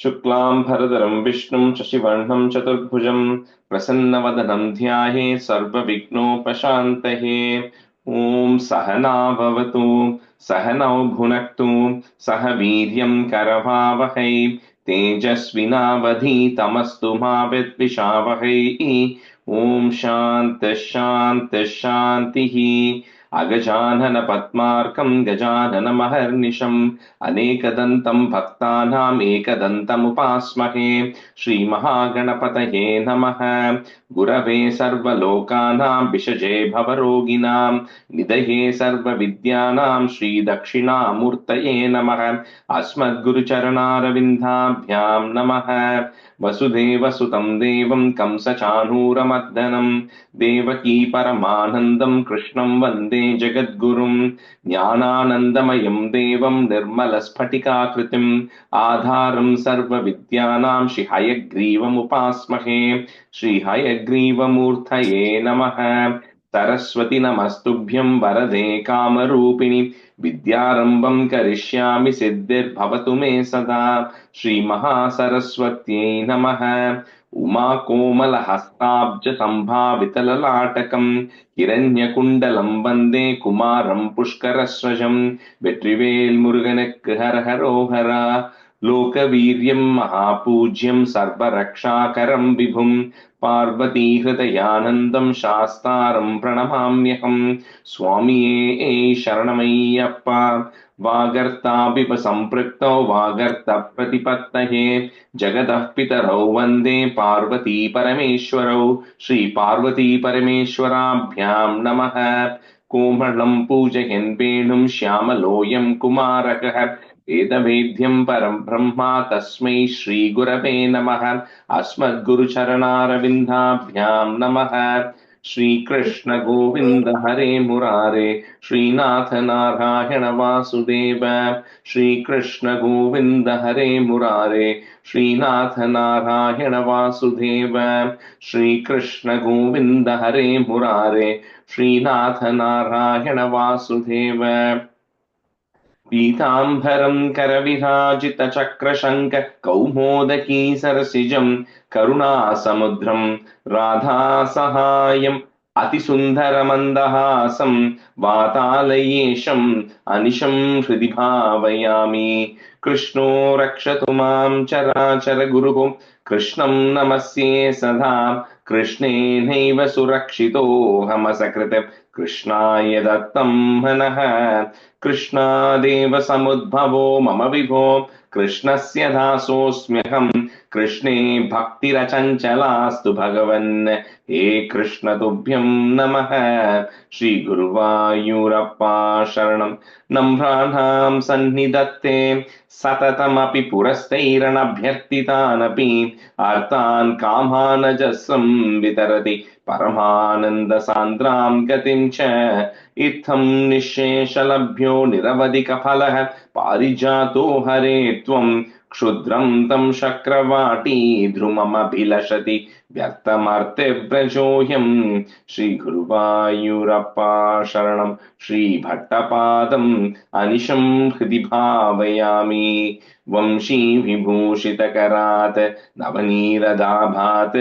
शुक्लां भरधरं विष्णुं शशिवर्णं चतुर्भुजं प्रसन्नवदनं ध्यायेत् सर्वविघ्नोपशान्तये। ॐ सहना भवतु, सहनौ भुनक्तु, सह वीर्यं करवावहै, तेजस्विनावधीतमस्तु मा विद्विषावहै। ॐ शान्तिः शान्तिः शान्तिः। अगजानन पद्मार्कं गजाननमहर्निशम् अनेकदन्तं भक्तानाम् एकदन्तमुपास्महे। श्रीमहागणपतये नमः। गुरवे सर्वलोकानां विषजे भवरोगिणां निधये सर्वविद्यानां श्रीदक्षिणामूर्तये नमः। अस्मद्गुरुचरणारविन्दाभ्यां नमः। वसुदेवसुतं देवं कंसचाणूरमर्दनं देवकी परमानन्दं कृष्णं वन्दे जगद्गुरुम्। ज्ञानानन्दमयं देवं निर्मलस्फटिकाकृतिम् आधारं सर्वविद्यानां श्रीहयग्रीवमुपास्महे। श्रीहयग्रीवमूर्तये नमः। सरस्वति नमस्तुभ्यं वरदे कामरूपिणि विद्यारम्भं करिष्यामि सिद्धिर्भवतु मे सदा। श्रीमहासरस्वत्यै नमः। उमाकोमलहस्ताब्जसम्भावितललाटकं हिरण्यकुण्डलं वन्दे कुमारं पुष्करस्वजं। வெற்றிவேல் முருகனுக்கு ஹரஹரோஹரா. लोकवीर्यं महापूज्यं सर्वरक्षाकरं विभुं पार्वतीहृदयानन्दं शास्तारं प्रणमाम्यहं। स्वामिये शरणमय्यप्पा। वागर्ताविव सम्पृक्तौ वागर्तप्रतिपत्तये जगतः पितरौ वन्दे पार्वती परमेश्वरौ। श्रीपार्वती परमेश्वराभ्यां नमः। कोमलं पूजयन् वेणुं श्यामलोऽयं कुमारकः वेदवेद्यं परं ब्रह्मा तस्मै श्रीगुरवे नमः। अस्मद्गुरुचरणारविन्दाभ्यां नमः। श्रीकृष्ण गोविन्द हरे मुरारे श्रीनाथ नारायण वासुदेव। श्रीकृष्ण गोविन्द हरे मुरारे श्रीनाथ नारायण वासुदेव। श्रीकृष्ण गोविन्द हरे मुरारे श्रीनाथ नारायण वासुदेव। पीताम्बरं करविराजितचक्रशङ्ख कौमोदकी सरसिजं करुणासमुद्रं राधासहायम् अतिसुन्दरमन्दहासं वातालयेशम् अनिशं हृदि भावयामि। कृष्णो रक्षतु मां चराचर गुरुः कृष्णं नमस्ये सदा। कृष्णेनैव सुरक्षितोऽहमसकृत् कृष्णाय दत्तं मनः। कृष्णादेव समुद्भवो मम विभो कृष्णस्य दासोऽस्म्यहम्। कृष्णे भक्तिरचञ्चलास्तु भगवन्। हे कृष्ण तुभ्यं नमः। श्रीगुरुवायूरप्पा शरणं नम्राणां सन्निधत्ते सततमपि पुरस्तैरनभ्यर्थितानपि अर्थान् कामानजस्रं वितरति परमानन्दसान्द्रां गतिं च। इत्थं निःशेषलभ्यो निरवधिकफलः पारिजातो हरे त्वं क्षुद्रं तं शक्रवाटी ध्रुममभिलषति व्यर्थमर्त्यव्रजोऽयम्। श्रीगुरुवायूरप्पा शरणं श्रीभट्टपादम् अनिशं हृदि भावयामि। वंशीविभूषितकरात् नवनीरदाभात्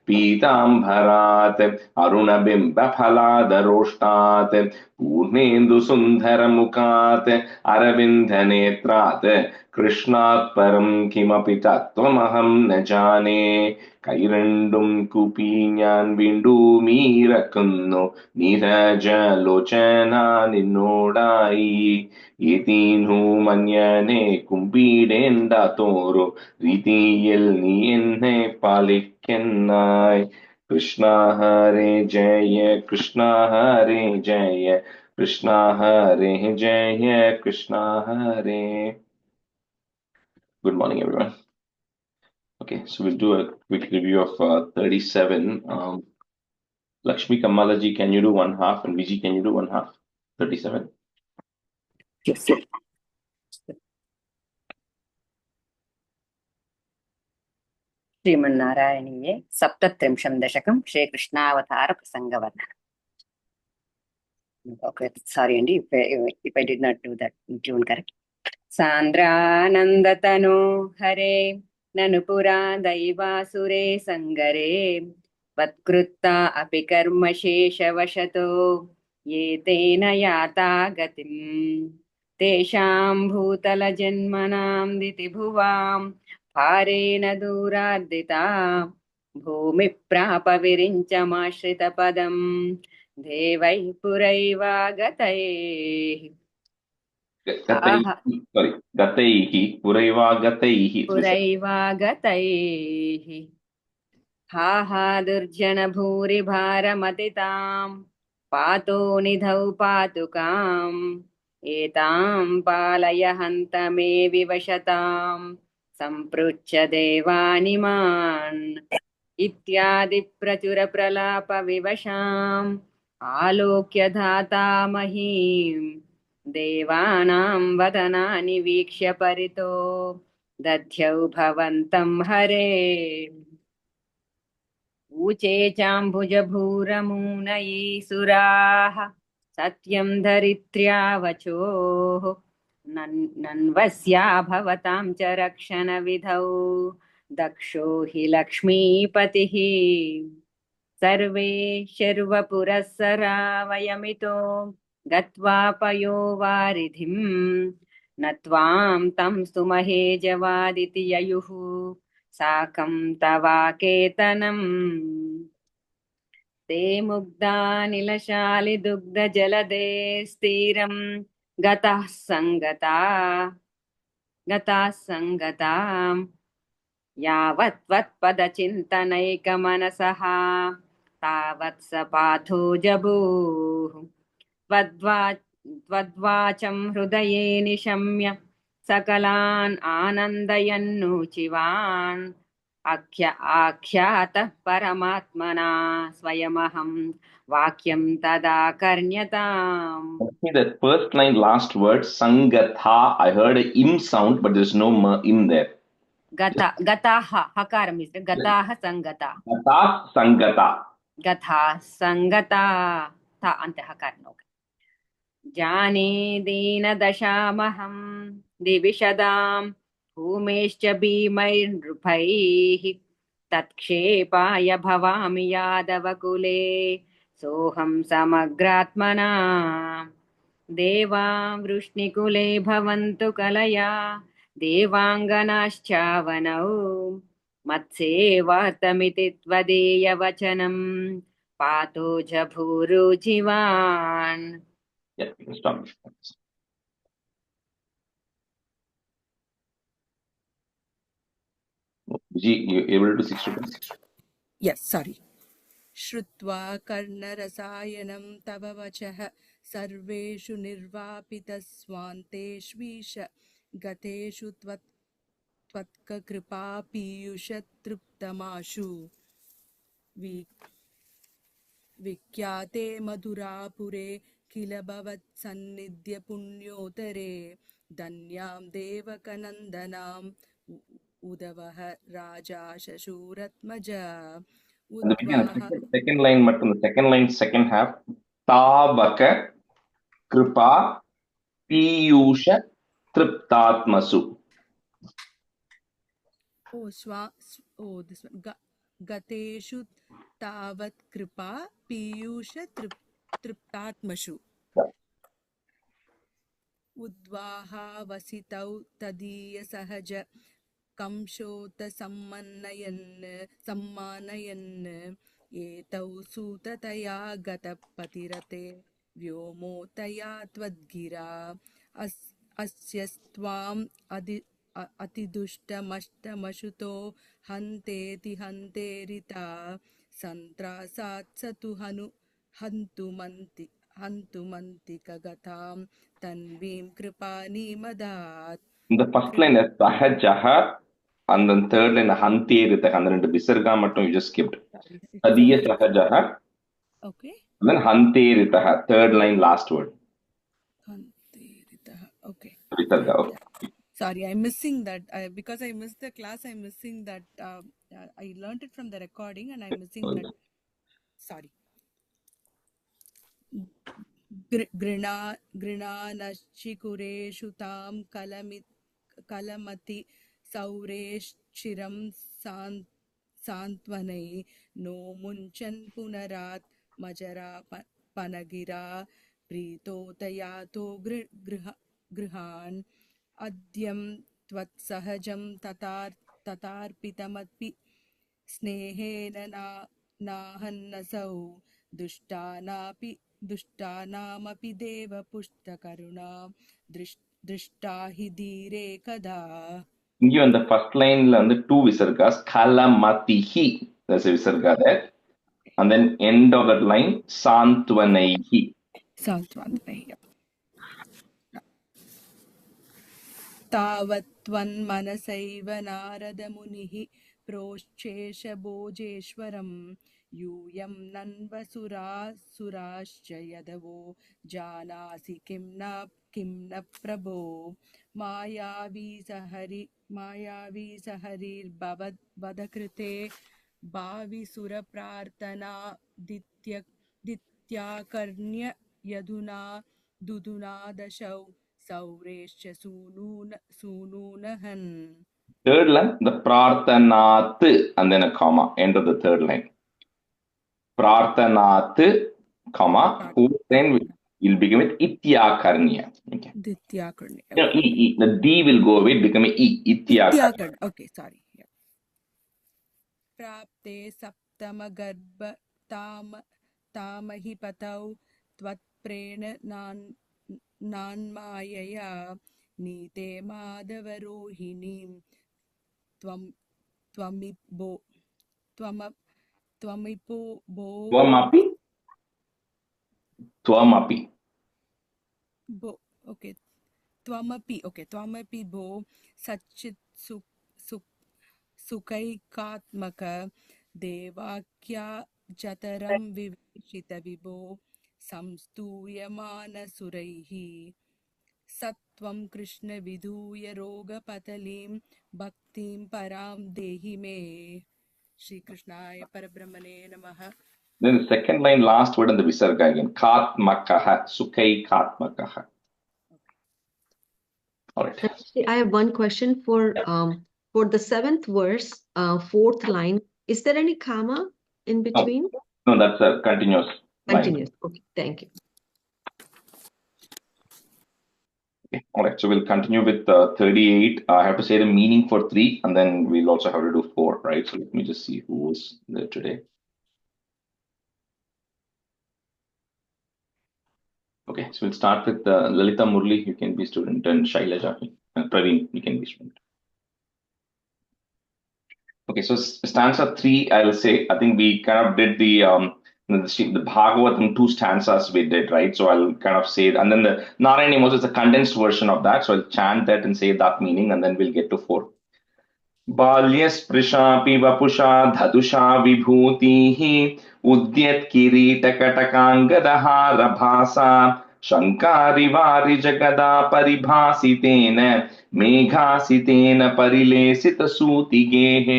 पीताम्बरात् अरुणबिम्बफलादरोष्टात् पूर्णेन्दुसुन्दरमुखात् अरविन्दनेत्रात् कृष्णात् परं किमपि तत्त्वमहं न जाने। കൈരണ്ടും കൂപ്പി ഞാൻ വീണ്ടുമീറക്കുന്നു നീരജലോചന നിന്നോടായി. ഏതീനു മന്യനെ കുമ്പിടേണ്ട തോറു രീതിയിൽ നീ എന്നെ പാലിക്കുന്നായി. കൃഷ്ണ ഹരേ ജയ കൃഷ്ണ ഹരേ ജയ കൃഷ്ണ ഹരേ ജയ കൃഷ്ണ ഹരേ. Good morning, everyone. Okay, so we'll do a quick review of 37. Lakshmi Kamalaji, can you do one half? And Viji, can you do one half? 37. Yes, sir. श्रीमन्नारायणीये सप्तत्रिंशं दशकं श्रीकृष्णावतार प्रसंगवर्णनम्. Okay, sorry, Andy, if I did not do that tune correct. Sandranandatano Hare ननु पुरा दैवासुरे सङ्गरे वत्कृत्ता अपि कर्मशेषवशतो ये तेन याता गतिम् तेषां भूतलजन्मनां दितिभुवां भारेण दूरार्दिता भूमिः प्राप विरिञ्चमाश्रितपदम् देवैः पुरैवागतैः गतैः पुरैवागतैः पुरैवागतैः हा हा दुर्जनभूरिभारमतिताम् पातो निधौ पातुकाम् एताम् पालय हन्त मे विवशताम् सम्पृच्छ देवानिमान् इत्यादि प्रचुरप्रलापविवशाम् आलोक्य धाता महीम् देवानां वदनानि वीक्ष्य परितो दध्यौ भवन्तं हरे ऊचे चाम्बुजभूरमूनयी सुराः सत्यं धरित्र्या वचोः नन्वस्या भवतां च रक्षणविधौ दक्षो हि लक्ष्मीपतिः सर्वे शर्वपुरःसरा वयमितो गत्वा पयोवारिधिम् न त्वां तं स्तुमहे जवादिति ययुः साकं तवाकेतनम् ते मुग्धानिलशालिदुग्धजलदे स्थिरं गताः सङ्गताम् यावत् त्वत्पदचिन्तनैकमनसः तावत् स पाथो जभूः त्वद्वाचं हृदये निशम्य सकलान् आनन्दयन्नूचिवान् आख्यातः परमात्मना स्वयमहं वाक्यं तदा कर्ण्यताम्. That first line, last word, sangatha. I heard a im sound, but there's no im there. Gataha, hakaram is gataha sangata. Gata sangata. Gatha sangata. Ta ante hakaram. जाने दीनदशामहं दिविशदां भूमेश्च भीमैर्नृपैः तत्क्षेपाय भवामि यादवकुले सोऽहं समग्रात्मना देवा वृष्णिकुले भवन्तु कलया देवाङ्गनाश्चावनौ मत्सेवार्तमिति त्वदीयवचनं पातो जभूरुजिवान्. Yeah, you can stop. Vijay, you able to 6 to 10? Yes, sorry. श्रुत्वा कर्णरसायनं तव वचः सर्वेषु निर्वापितस्वान्तेष्वीश गतेषु त्वत्कृपा पीयूषतृप्तमाशु विख्याते मधुरापुरे किल भवत्सन्निध्य पुण्योतरे धन्यां देवकनन्दनां उदवः राजा शशूरत्मजा And the second line, but the second line, second half, Tabaka Kripa Piyusha Triptatmasu. this one. Gateshu tavat kripa piyusha triptatmashu. Udvaha vasitau tadiya sahaja kamshota sammanayan etau sutataya gatapatirate vyomotaya tvadgira asyastvam अतिदुष्टमष्टमशुतो हन्तेति हन्तेरिता सन्त्रासात् स तु हन्तुमन्ति कगतां तन्वीं कृपानिमदात्. The first line is Sahajaha, and then third line Hanterita, and then the Visarga Matum you just skipped. Adiya Sahajaha. Okay. And then Hanteritaha, third line, last word. Hanteritaha. Okay. Visarga, okay. Sorry, I'm missing that. Because I missed the class, I'm missing that. I learned it from the recording and I'm missing that. Sorry. गृणानश्चिकुरेषु तां कलमति सौरेश्चिरं सान्त्वनै नो मुञ्चन् पुनरात् मजरा पनगिरा प्रीतोतयातो गृहान् अद्यं त्वत्सहजं ततार्पितमपि स्नेहेन नाहन्नसौ दुष्टानामपि देवपुष्टकरुणा दृष्टा हि धीरे कदा. Here on the first line, the two visargas, kalamatihi, there's a visarga there. And then end of that line, santvanaihi. Santvanaihi. तावत्त्वन्मनसैव नारदमुनिः प्रोश्चेष भोजेश्वरं यूयं नन्वसुराश्च यदवो जानासि किं न प्रभो मायावी सहरिर्भवद्कृते भाविसुरप्रार्थना दित्याकर्ण्य यदुना दुदुना दशौ सौरेश्च सूनूनहन्. Third line, the prarthanat, and then a comma, end of the third line. Prarthanat, comma, then will become it ityakarnya. Okay. Dityakarnya. Okay. The D will go away, become ityakarnya. Okay, sorry. Yeah. Prapte saptama garbha tamahi patau tvatprena nanmayaya nite madavarohinim twamipo okay. Twamapi bo sachit sukaikatmaka devakya jataram vivishita vibo samstuyamana suraihi satvam krishna viduya roga patalim bhaktim param dehi me. Shri Krishnaya Parabrahmane Namaha. Then the second line, last word in the visarga again. Katmakaha, sukai katmakaha. All right. Actually, I have one question for the seventh verse, fourth line. Is there any comma in between? No, that's a continuous line. Continuous. Okay, thank you. Okay. All right, so we'll continue with 38. I have to say the meaning for 3, and then we'll also have to do 4, right? So let me just see who was there today. Okay, so we'll start with Lalita Murli, you can be student, and Shailaja, and Praveen, you can be student. Okay, so stanza 3, I'll say, I think we kind of did the Bhagavatam 2 stanzas we did, right? So I'll kind of say, and then the Narayaneeyam also is a condensed version of that. So I'll chant that and say that meaning, and then we'll get to 4. बाल्यस्पृशापि वपुषा धदुषा विभूतिः उद्यत् किरीटकटकाङ्गदहारभासा शङ्कारिवारिजगदा परिभासितेन मेघासितेन परिलेसितसूतिगेः.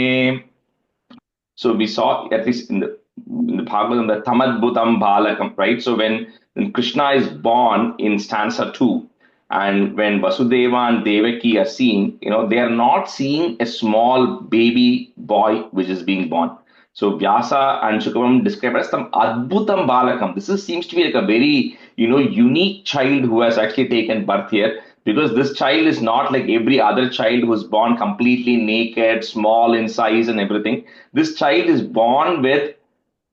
So we saw, at least in the Bhagavatam, the Tamadbhutam Balakam, right? So when Krishna is born in stanza 2, and when Vasudeva and Devaki are seeing, they are not seeing a small baby boy which is being born. So Vyasa and Shukavam describe as some Adbhutam Balakam. This seems to be like a very, unique child who has actually taken birth here, because this child is not like every other child who is born completely naked, small in size and everything. This child is born with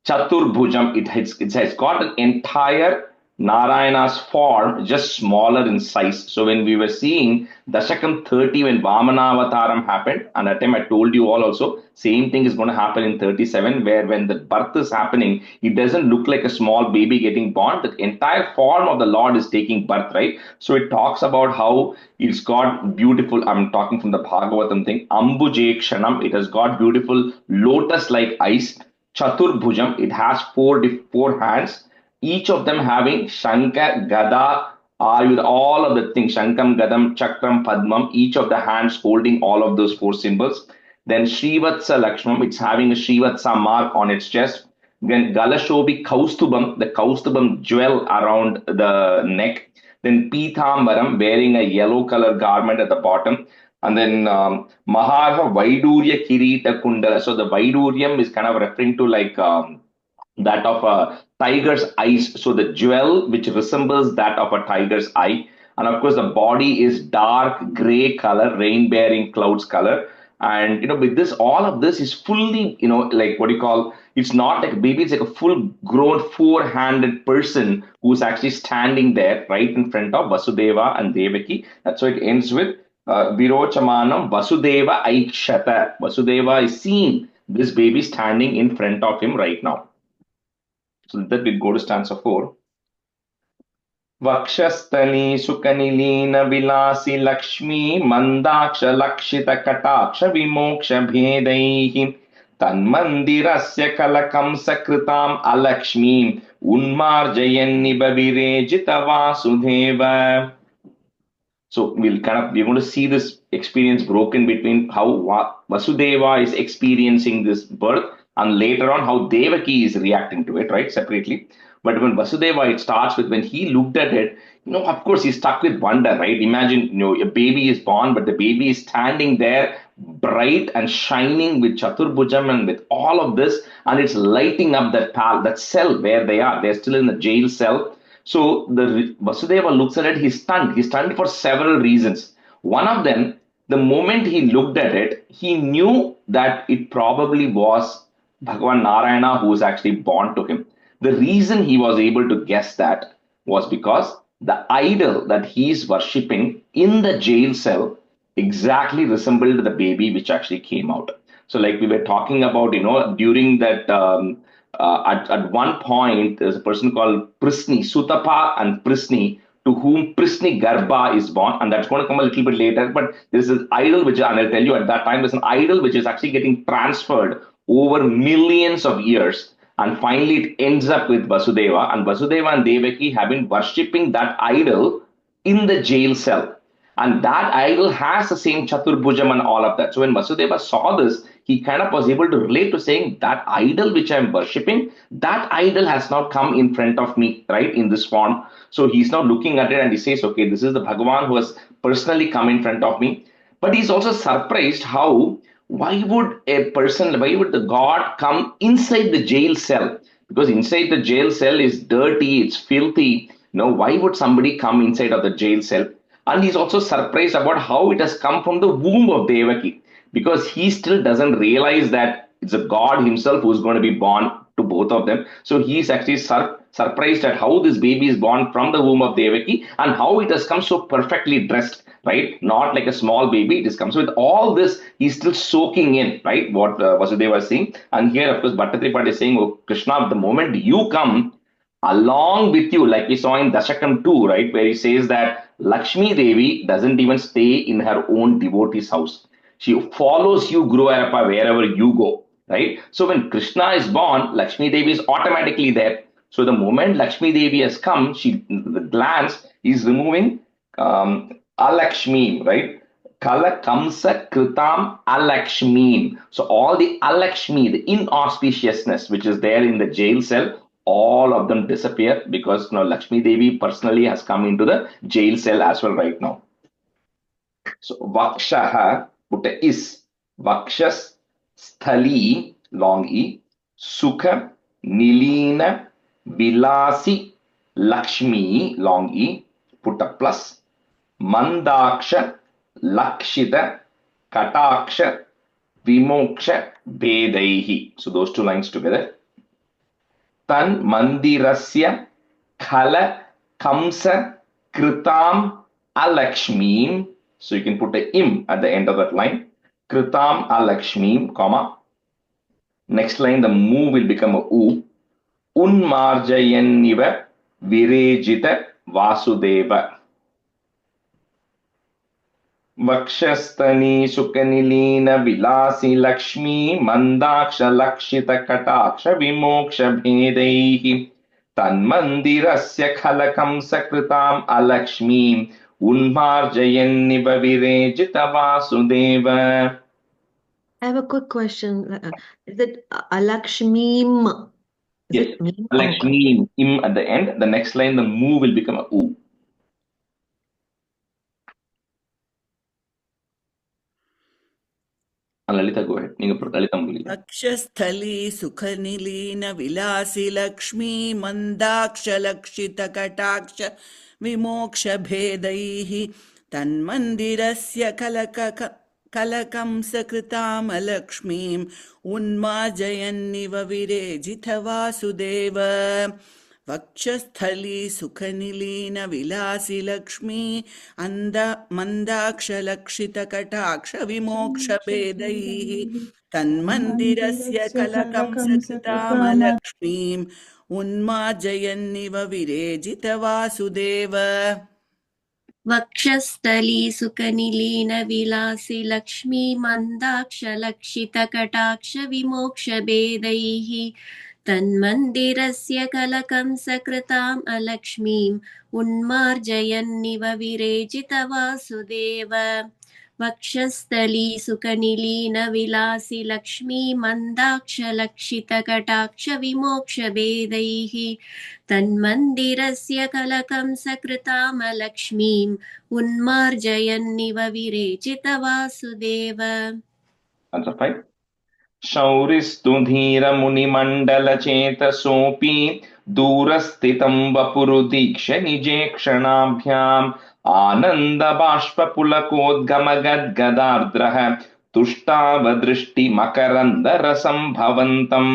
Chaturbhujam. It has got an entire Narayana's form, just smaller in size. So when we were seeing Dasakam 30, when Vamanavataram happened, and that time I told you all also, same thing is going to happen in 37, where when the birth is happening, it doesn't look like a small baby getting born. The entire form of the Lord is taking birth, right? So it talks about how it's got beautiful, I'm talking from the Bhagavatam thing, Ambujekshanam, it has got beautiful lotus-like eyes. Chaturbhujam, it has four hands, each of them having Shankha, Gada, Ayudha, all of the things, Shankam, Gadam, Chakram, Padmam, each of the hands holding all of those 4 symbols. Then Srivatsa Lakshmam, it's having a Srivatsa mark on its chest. Then Galashobi Kaustubam, the Kaustubam jewel around the neck. Then Pithambaram, wearing a yellow color garment at the bottom. And then Maharha Vaidurya Kirita Kundala. So the Vaiduryam is kind of referring to like that of a tiger's eyes. So the jewel which resembles that of a tiger's eye. And of course, the body is dark gray color, rain bearing clouds color. And with this, all of this is fully, like what you call, it's not like a baby, it's like a full grown four-handed person who's actually standing there right in front of Vasudeva and Devaki. That's why it ends with Virochamanam Vasudeva Aikshata. Vasudeva is seeing this baby standing in front of him right now. So that we go to stanza 4. Vakshastani Sukanilina Vilasi Lakshmi Mandaksha Lakshita Kataksha Vimoksha Bhedaihi Tanmandirasya Kalakam Sakritam Alakshmi Unmarjayanni Bavirejita Vasudeva. So we're going to see this experience broken between how Vasudeva is experiencing this birth and later on how Devaki is reacting to it, right, separately. But when Vasudeva, it starts with when he looked at it, of course, he's stuck with wonder, right? Imagine, a baby is born, but the baby is standing there bright and shining with Chaturbhujam and with all of this, and it's lighting up that cell where they are. They're still in the jail cell. So the Vasudeva looks at it, he's stunned. He's stunned for several reasons. One of them, the moment he looked at it, he knew that it probably was Bhagavan Narayana who was actually born to him. The reason he was able to guess that was because the idol that he is worshipping in the jail cell exactly resembled the baby which actually came out. So like we were talking about, during that, at one point, there's a person called Prisni, Sutapa and Prisni, to whom Prisni Garbha is born, and that's going to come a little bit later. But there's an idol which, and I'll tell you at that time, there's an idol which is actually getting transferred over millions of years. And finally, it ends up with Vasudeva, and Vasudeva and Devaki have been worshipping that idol in the jail cell. And that idol has the same Chaturbhujam and all of that. So when Vasudeva saw this, he kind of was able to relate to saying that idol which I'm worshipping, that idol has now come in front of me, right, in this form. So he's now looking at it and he says, okay, this is the Bhagavan who has personally come in front of me. But he's also surprised why would the God come inside the jail cell? Because inside the jail cell is dirty, it's filthy. Why would somebody come inside of the jail cell? And he's also surprised about how it has come from the womb of Devaki, because he still doesn't realize that it's a God himself who's going to be born to both of them. So he's actually surprised at how this baby is born from the womb of Devaki and how it has come so perfectly dressed, right? Not like a small baby. It has come. So with all this, he's still soaking in, right, what Vasudeva is saying. And here, of course, Bhattatripathi is saying, oh, Krishna, the moment you come, along with you, like we saw in Dasakam 2, right, where he says that Lakshmi Devi doesn't even stay in her own devotee's house. She follows you, Guru Arapa, wherever you go, right? So when Krishna is born, Lakshmi Devi is automatically there. So the moment Lakshmi Devi has come, the glance is removing Alakshmi, right? Kala Kamsa Kritam Alakshmi. So all the Alakshmi, the inauspiciousness which is there in the jail cell, all of them disappear because Lakshmi Devi personally has come into the jail cell as well right now. So Vakshaha, put a is, Vakshas, Sthali, long E, Sukha, Nilina, Vilasi, Lakshmi, long E, put a plus, Mandaksha, Lakshita, Kataksha, Vimoksha, Bedaihi. So those two lines together. Tan mandirasya khala kamsa kritam alakshmim. So you can put a im at the end of that line. Kritam alakshmim, comma. Next line, the mu will become a u. Unmarjayanniva virejita vasudeva. Vakshastani Sukanilina Vilasi Lakshmi Mandaksha Lakshita Kataksha Vimoksha Bhedaihi Tanmandirasya Khalakam Sakritam Alakshmi Unmarjayanniva Virejita Vasudeva. I have a quick question. Is it Alakshmim? Yes, Alakshmi, im at the end. The next line, the mu will become a u. Lalita, go ahead. Lalita Mulila. वक्षस्थली सुखनिलीन विलासि Lakshmi मन्दाक्षलक्षितकटाक्ष विमोक्षभेदैः तन्मन्दिरस्य कलकं सकृतामलक्ष्मीम् उन्मार्जयन्निव विरेजित Vasudev वक्षस्थली सुखनिलीन विलासि Lakshmi मन्दाक्षलक्षितकटाक्ष विमोक्षभेदैः तन्मन्दिरस्य कलकं सकृतामलक्ष्मीम् उन्मार्जयन्निव विरेजित Vasudev वक्षस्थली सुखनिलीन विलासि Lakshmi मन्दाक्षलक्षितकटाक्ष विमोक्षभेदैः तन्मन्दिरस्य कलकं सकृताम् अलक्ष्मीम् उन्मार्जयन्निव विरेजित Vasudev वक्षस्थली सुखनिलीन विलासि Lakshmi मन्दाक्षलक्षितकटाक्ष विमोक्षभेदैः तन्मन्दिरस्य कलकं सकृतामलक्ष्मीम् उन्मार्जयन्निव विरेजित Vasudev. Answer 5. शौरिस्तु धीरमुनिमण्डलचेतसोऽपि दूरस्थितं वपुरुदीक्ष्य निजेक्षणाभ्याम् आनन्दबाष्पपुलकोद्गमगद्गदार्द्रः तुष्टावदृष्टिमकरन्दरसम्भवन्तम्.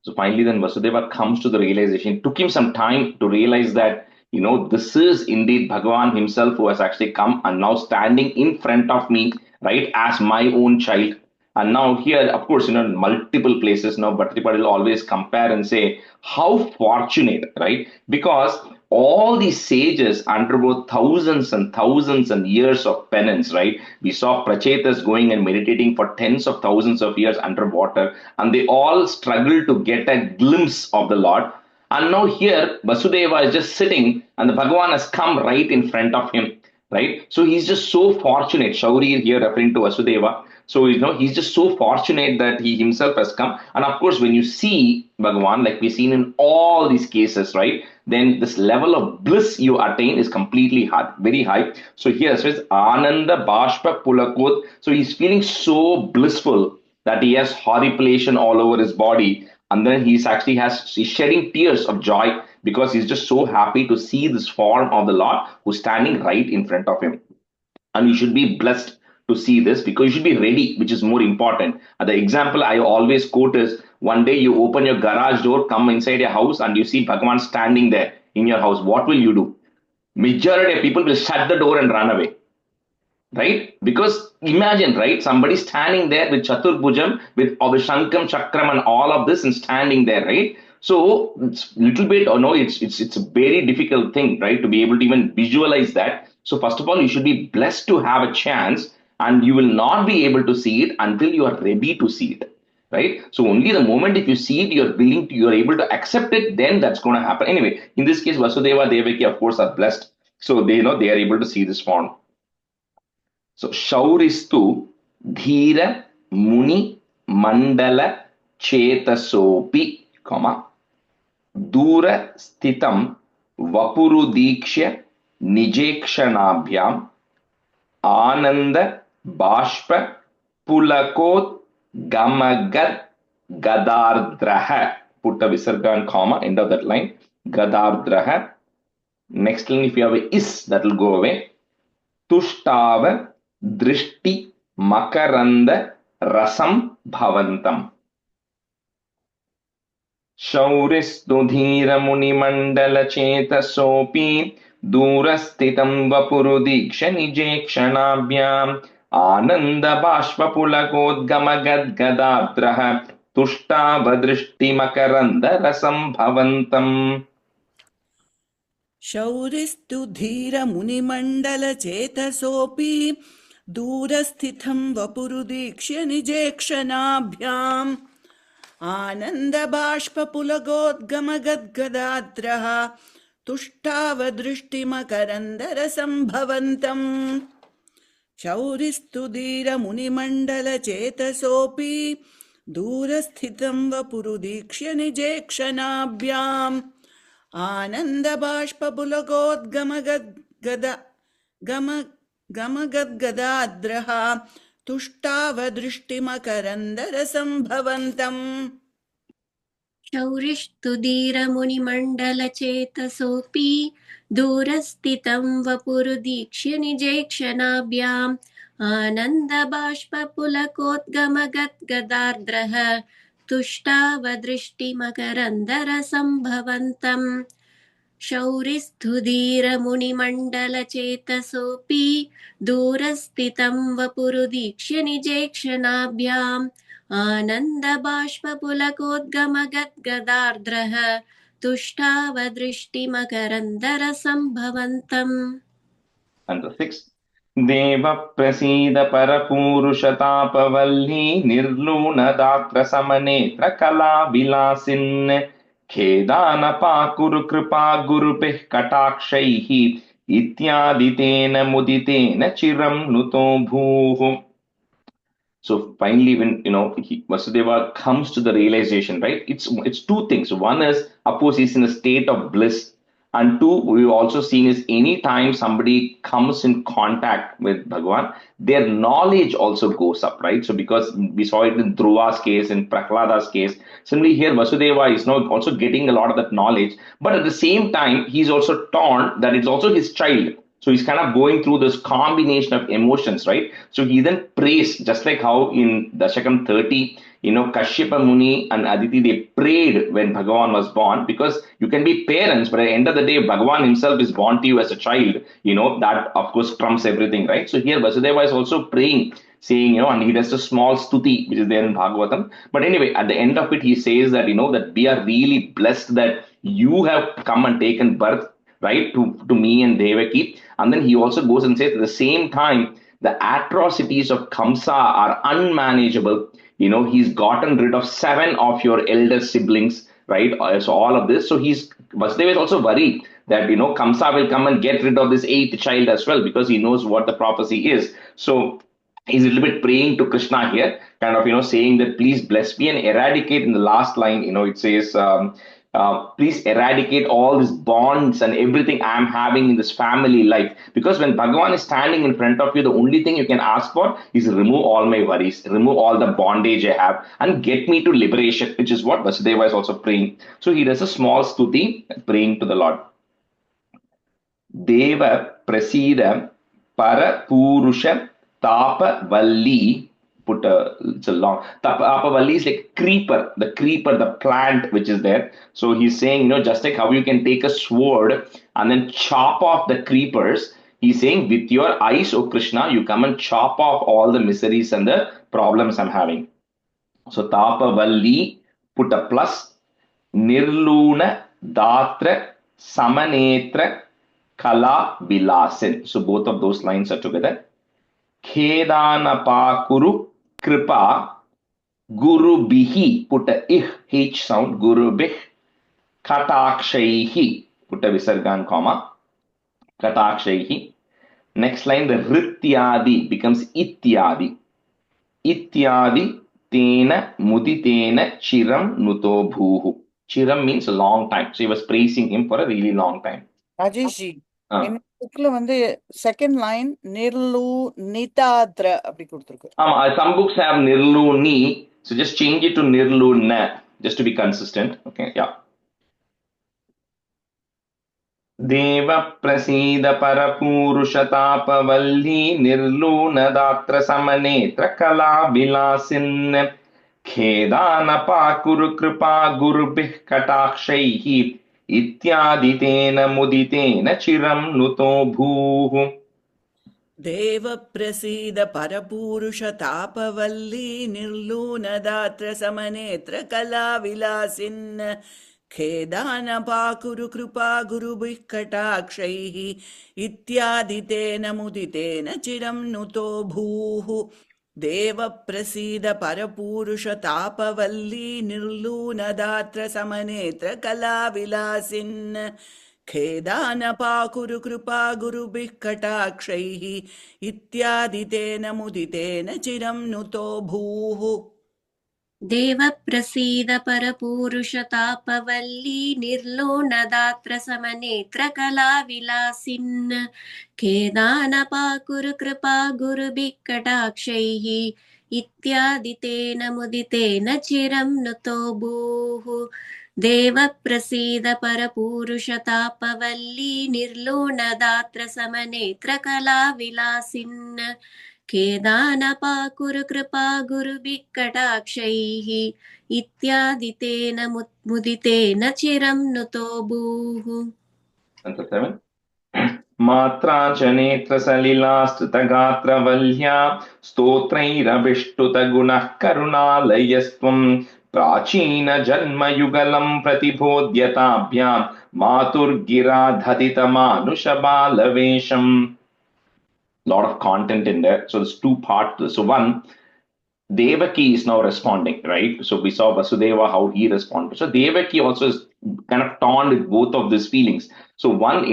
So finally, then Vasudeva comes to the realization. It took him some time to realize that, this is indeed Bhagavan himself who has actually come and now standing in front of me, right, as my own child. And now here, of course, in multiple places now, Bhattacharya will always compare and say, how fortunate, right? Because all these sages undergo thousands and thousands and years of penance, right? We saw Prachetas going and meditating for tens of thousands of years underwater, and they all struggled to get a glimpse of the Lord. And now here, Vasudeva is just sitting, and the Bhagavan has come right in front of him, right? So he's just so fortunate. Shauri here referring to Vasudeva. So, he's just so fortunate that he himself has come. And of course, when you see Bhagavan, like we've seen in all these cases, right, then this level of bliss you attain is completely high, very high. So here it says, Ananda Bashpa Pulakot. So he's feeling so blissful that he has horripilation all over his body. And then he's shedding tears of joy because he's just so happy to see this form of the Lord who's standing right in front of him. And you should be blessed to see this because you should be ready, which is more important. The example I always quote is, one day you open your garage door, come inside your house, and you see Bhagavan standing there in your house. What will you do? Majority of people will shut the door and run away, right? Because imagine, right, somebody standing there with Chaturbhujam, with Shankam, Chakram, and all of this, and standing there, right? So it's little bit, it's a very difficult thing, right, to be able to even visualize that. So first of all, you should be blessed to have a chance, and you will not be able to see it until you are ready to see it, right? So only the moment if you see it, you're able to accept it, then that's going to happen. Anyway, in this case, Vasudeva, Devaki, of course, are blessed. So they are able to see this form. So Shauristu Dhira Muni Mandala Chetasopi, Dura Stitam Vapurudikshya Nijekshanabhyam Ananda Bashpa Pulakot Gamagad Gadardraha. Put a visarga and comma, end of that line. Gadardraha. Next line, if you have a is, that will go away. Tushtava Drishti Makaranda Rasam Bhavantam. Shauristu Dhira Munimandala Chetasopi Durastitam Vapurudiksha Nijekshanabhyam Ananda Bashpa Pulakot Gamagad Gadardraha Tushtava Drishti Makaranda Rasam Bhavantam. शौरिस्तु धीर मुनिमण्डल चेतसोऽपि दूरस्थितं वपुरुदीक्ष्य निजेक्षणाभ्याम् आनन्दबाष्पपुलकोद्गमगद्गदाद्रः तुष्टावदृष्टिमकरन्दरसम्भवन्तम् शौरिस्तु धीर मुनिमण्डल चेतसोऽपि दूरस्थितं वपुरुदीक्ष्य निजेक्षणाभ्याम् आनन्दबाष्पपुलकोद्गमगद्गदाद्रः तुष्टावदृष्टिमकरन्दरसम्भवन्तम् शौरिस्तुधीरमुनिमण्डलचेतसोऽपि दूरस्थितं वपुरुदीक्ष्य निजेक्षणाभ्याम् आनन्दबाष्पपुलकोद्गमगद्गदार्द्रः तुष्टावदृष्टिमकरन्दरसम्भवन्तम् शौरिस्थुधीरमुनिमण्डलचेतसोऽपि दूरस्थितं वपुरुदीक्ष्य निजेक्षणाभ्याम् आनन्दबाष्पपुलकोद्गमगद्गदार्द्रः तुष्टावदृष्टिमकरन्दरसम्भवन्तम्. And the sixth, Deva Prasida Parapurushatapavallii Nirlunadatra Samanetra Kala Vilasin Khedana Pakuru Kripa Gurupih Katakshaihi Ityaditena Muditena Chiram Nuto Bhuhu. So finally, when Vasudeva comes to the realization, right? It's two things. One is, of course, he's in a state of bliss, and two, we've also seen is anytime somebody comes in contact with Bhagavan, their knowledge also goes up, right? So because we saw it in Dhruva's case, in Prahlada's case, similarly here Vasudeva is now also getting a lot of that knowledge, but at the same time, he's also torn that it's also his child. So he's kind of going through this combination of emotions, right? So he then prays, just like how in Dasakam 30, Kashyapa Muni and Aditi, they prayed when Bhagavan was born, because you can be parents, but at the end of the day, Bhagavan himself is born to you as a child, that of course trumps everything, right? So here Vasudeva is also praying, saying, and he does a small stuti, which is there in Bhagavatam. But anyway, at the end of it, he says that, that we are really blessed that you have come and taken birth, right, to me and Devaki. And then he also goes and says at the same time, the atrocities of Kamsa are unmanageable. He's gotten rid of 7 of your elder siblings, right? So all of this. So Vasudeva is also worried that, Kamsa will come and get rid of this 8th child as well, because he knows what the prophecy is. So he's a little bit praying to Krishna here, kind of, saying that please bless me and eradicate. In the last line, it says, please eradicate all these bonds and everything I'm having in this family life. Because when Bhagavan is standing in front of you, the only thing you can ask for is remove all my worries, remove all the bondage I have, and get me to liberation, which is what Vasudeva is also praying. So he does a small stuti praying to the Lord. Deva Prasida Para Purusha Tapa Valli. It's a long Tapa Valli is like creeper, the plant which is there. So he's saying, just like how you can take a sword and then chop off the creepers, he's saying, with your eyes, O Krishna, you come and chop off all the miseries and the problems I'm having. So Tapa Valli, put a plus, Nirluna Datra Samanetra Kala Vilasin. So both of those lines are together. Khedana Kuru Kripa Guru Bihi, put a H sound, Guru Bih Katakshaihi, put a Visargan comma, Katakshaihi. Next line, the Rityadi becomes Ityadi. Ityadi Tena Muditena Chiram Nuto Bhuhu. Chiram means a long time. So he was praising him for a really long time. ராஜேஷ்ஜி, என்ன புக்ல வந்து second line நிர்லு நிதாத்ர அப்படி கொடுத்திருக்கு. Some books have Nirlu Ni, so just change it to Nirlu Na, just to be consistent. Okay, yeah. Deva Prasida Parapurushatapavallii Nirlunadatra Samanetra Kala Vilasin Khedana Pakuru Kripa Gurubih Katakshaihi Ityaditena Muditena Chiram Nuto Bhuhu. Deva Prasida Parapurusha Tapavallii Nirlunadatra Samanetra Kala Vilasin Khedana Pakuru Kripa Gurubih Katakshaihi Ityaditena Muditena Chiram Nuto Bhuhu. Deva Prasida Parapurusha Tapavallii Nirlunadatra Samanetra Kala Vilasin Khedana Pakuru Kripa Gurubih Katakshaihi Ityaditena Muditena Chiram Nuto Bhuhu. देवप्रसीद परपूरुषतापवल्ली निर्लोणदात्र समनेत्रकलाविलासिन् खेदानपाकुरु कृपा गुरुभिक्कटाक्षैः इत्यादि तेन मुदितेन चिरं नुतो भूः देवप्रसीद परपूरुषतापवल्ली निर्लोणदात्र समनेत्रकलाविलासिन् खेदानपाकुरु कृपा गुरुभिक्कटाक्षैः इत्यादि तेन मुदितेन चिरं नुतो भूः. Answer 7. मात्रा च नेत्रसलिलास्तुतगात्रवल्या स्तोत्रैरभिष्टुतगुणः करुणालयस्त्वं प्राचीनजन्मयुगलं प्रतिबोध्यताभ्यां मातुर्गिराधतितमानुषबालवेषम्. Lot of content in there. So there's two parts to this. So one, Devaki is now responding, right? So we saw Vasudeva, how he responded. So Devaki also is kind of torn with both of these feelings. So one,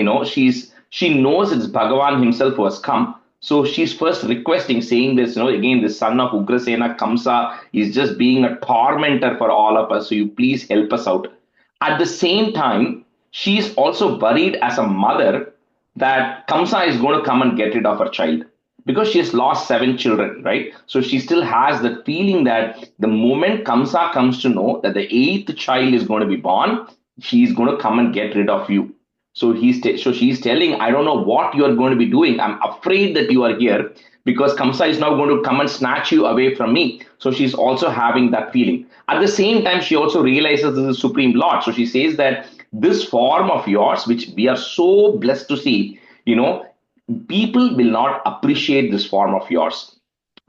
she knows it's Bhagavan himself who has come. So she's first requesting, saying this, again, the son of Ugrasena, Kamsa, is just being a tormentor for all of us. So you please help us out. At the same time, she's also worried as a mother that Kamsa is going to come and get rid of her child because she has lost 7 children, right? So she still has the feeling that the moment Kamsa comes to know that the 8th child is going to be born, she's going to come and get rid of you. So she's telling, I don't know what you are going to be doing. I'm afraid that you are here because Kamsa is now going to come and snatch you away from me. So she's also having that feeling. At the same time, she also realizes this is Supreme Lord. So she says that this form of yours, which we are so blessed to see, people will not appreciate this form of yours.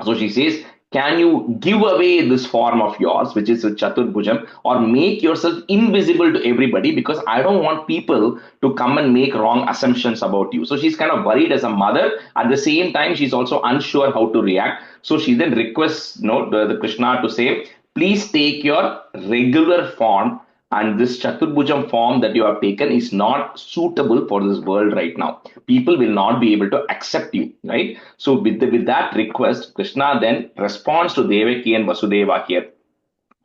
So she says, can you give away this form of yours, which is a Chaturbhujam, or make yourself invisible to everybody, because I don't want people to come and make wrong assumptions about you. So she's kind of worried as a mother. At the same time, she's also unsure how to react. So she then requests the Krishna to say, please take your regular form, and this Chaturbhujam form that you have taken is not suitable for this world right now. People will not be able to accept you, right? So with that request, Krishna then responds to Devaki and Vasudeva here.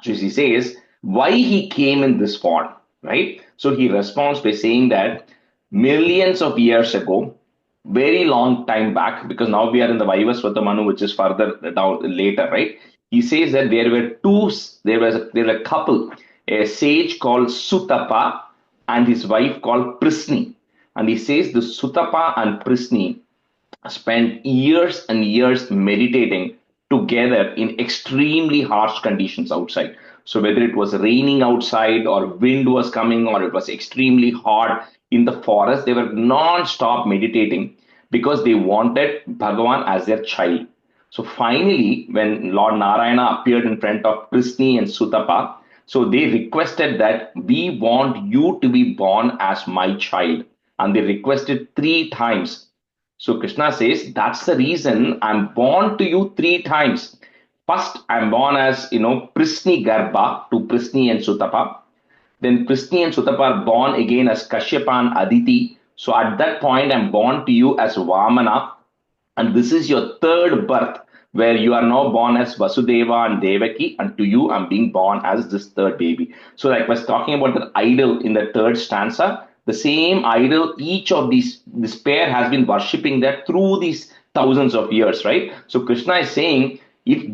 So she says, why he came in this form, right? So he responds by saying that millions of years ago, very long time back, because now we are in the Vaivasvata Manu, which is further down later, right? He says that there were a couple, a sage called Sutapa and his wife called Prisni. And he says the Sutapa and Prisni spent years and years meditating together in extremely harsh conditions outside. So whether it was raining outside or wind was coming or it was extremely hot in the forest, they were non-stop meditating because they wanted Bhagavan as their child. So finally, when Lord Narayana appeared in front of Prisni and Sutapa, so they requested that we want you to be born as my child. And they requested 3 times. So Krishna says, that's the reason I'm born to you 3 times. First, I'm born as, Prisni Garbha to Prisni and Sutapa. Then Prisni and Sutapa are born again as Kashyapa and Aditi. So at that point, I'm born to you as Vamana. And this is your 3rd birth, where you are now born as Vasudeva and Devaki, and to you, I'm being born as this 3rd baby. So like I was talking about the idol in the 3rd stanza, the same idol, each of this pair has been worshipping that through these thousands of years, right? So Krishna is saying,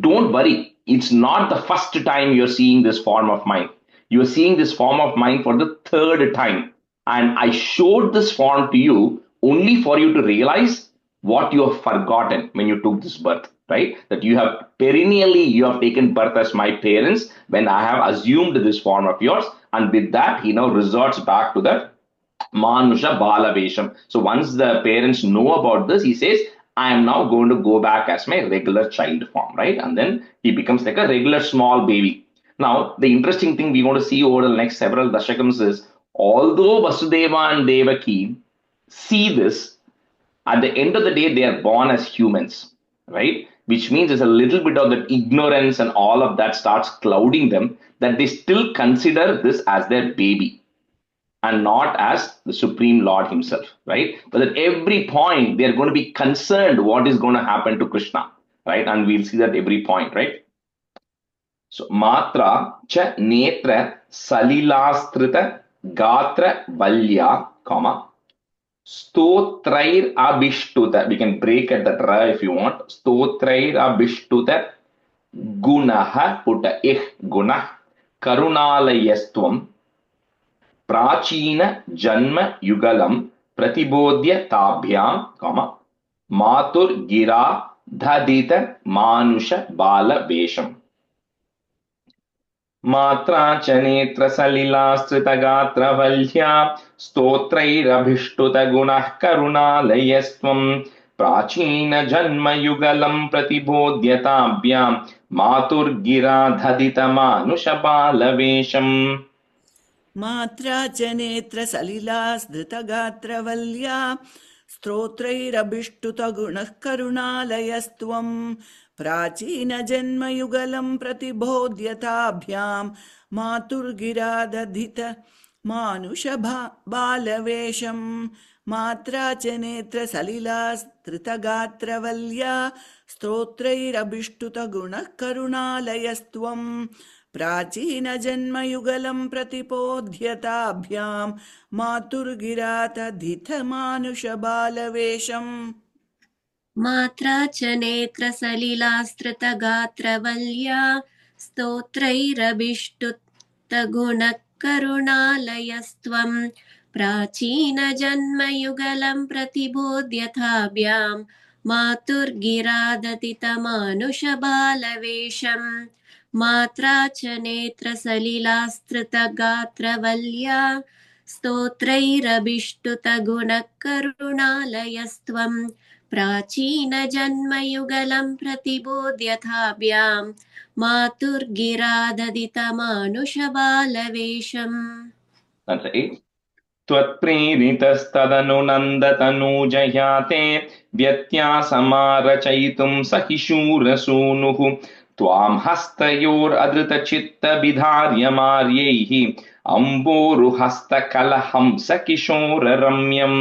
don't worry, it's not the first time you're seeing this form of mine. You're seeing this form of mine for the 3rd time. And I showed this form to you only for you to realize what you have forgotten when you took this birth, right? That you have taken birth as my parents when I have assumed this form of yours. And with that, he now resorts back to the Manusha Balavesham. So once the parents know about this, he says, I am now going to go back as my regular child form, right? And then he becomes like a regular small baby. Now, the interesting thing we want to see over the next several dashakams is, although Vasudeva and Devaki see this, at the end of the day, they are born as humans, right? Which means there's a little bit of that ignorance and all of that starts clouding them, that they still consider this as their baby and not as the Supreme Lord himself, right? But at every point, they're going to be concerned what is going to happen to Krishna, right? And we'll see that every point, right? So matra cha netra salilastrita gatra valya, comma, stotrair abhishtuta. We can break at that ra if you want. Stotrair abhishtuta gunaha, put a ih gunah, karunalayastvam, prachina janma yugalam pratibodhya tabhyam, comma, matur gira dhadita manusha bala vesham. Matra च नेत्रसलिलाश्रितगात्रवल्ह्या स्तोत्रैरभिष्टुतगुणः करुणालयस्त्वं प्राचीनजन्मयुगलं प्रतिबोध्यताभ्यां मातुर्गिराधदितमानुषबालवेशम्. मात्रा च नेत्रसलिलास्धृतगात्रवल्या स्तोत्रैरभिष्टुतगुणः करुणालयस्त्वं प्राचीनजन्मयुगलं प्रतिबोध्यताभ्यां मातुर्गिरादधित मानुषबालवेशं. मात्रा च नेत्रसलिलास्धृतगात्रवल्या स्तोत्रैरभिष्टुतगुणः करुणालयस्त्वं प्राचीनजन्मयुगलं प्रतिबोध्यताभ्यां मातुर्गिरातधितमानुषबालवेशम्. मात्रा च नेत्रसलिलास्त्रितगात्रवल्या स्तोत्रैरभिष्टुतगुणः करुणालयस्त्वं प्राचीनजन्मयुगलं प्रतिबोध्यताभ्यां मातुर्गिरादतितमानुषबालवेशम्. मात्रा च नेत्रसलिलास्त्रितगात्रवल्या स्तोत्रैरभिष्टुतगुणः करुणालयस्त्वं प्राचीनजन्मयुगलं प्रतिबोध्यताभ्यां मातुर्गिराददितमानुषबालवेशम्. That's it. त्वत्प्रेरितस्तदनुनन्दतनूजयाते व्यत्यासमारचयितुं सहिशूरसूनुः त्वां हस्तयोरधृतचित्तविधार्यमार्यैः अम्बोरुहस्तकलहंसकिशोररम्यम्.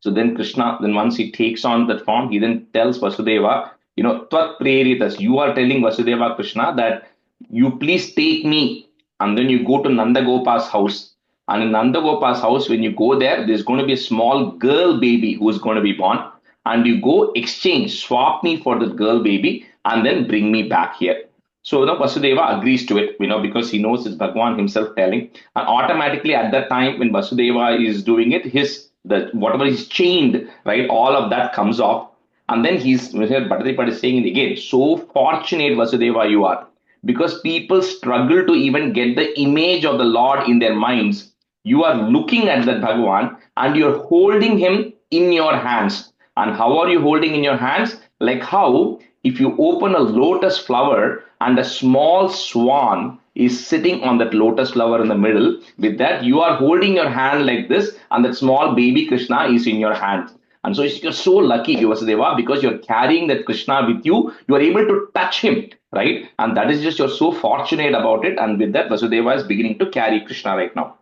So then Krishna, then once he takes on that form, he then tells Vasudeva, Tvat Preritas, you are telling Vasudeva Krishna that you please take me, and then you go to Nandagopa's house. And in Nandagopa's house, when you go there, there's going to be a small girl baby who is going to be born. And you go exchange, swap me for the girl baby, and then bring me back here. So Vasudeva agrees to it, because he knows it's Bhagwan himself telling. And automatically at that time, when Vasudeva is doing it, whatever is chained, right, all of that comes off. And then Bhattacharya is saying it again, so fortunate Vasudeva you are, because people struggle to even get the image of the Lord in their minds. You are looking at that Bhagwan and you're holding him in your hands. And how are you holding in your hands? Like how if you open a lotus flower and a small swan is sitting on that lotus flower in the middle, with that you are holding your hand like this and that small baby Krishna is in your hand. And so you're so lucky, Vasudeva, because you're carrying that Krishna with you. You are able to touch him, right? And that is just, you're so fortunate about it. And with that, Vasudeva is beginning to carry Krishna right now.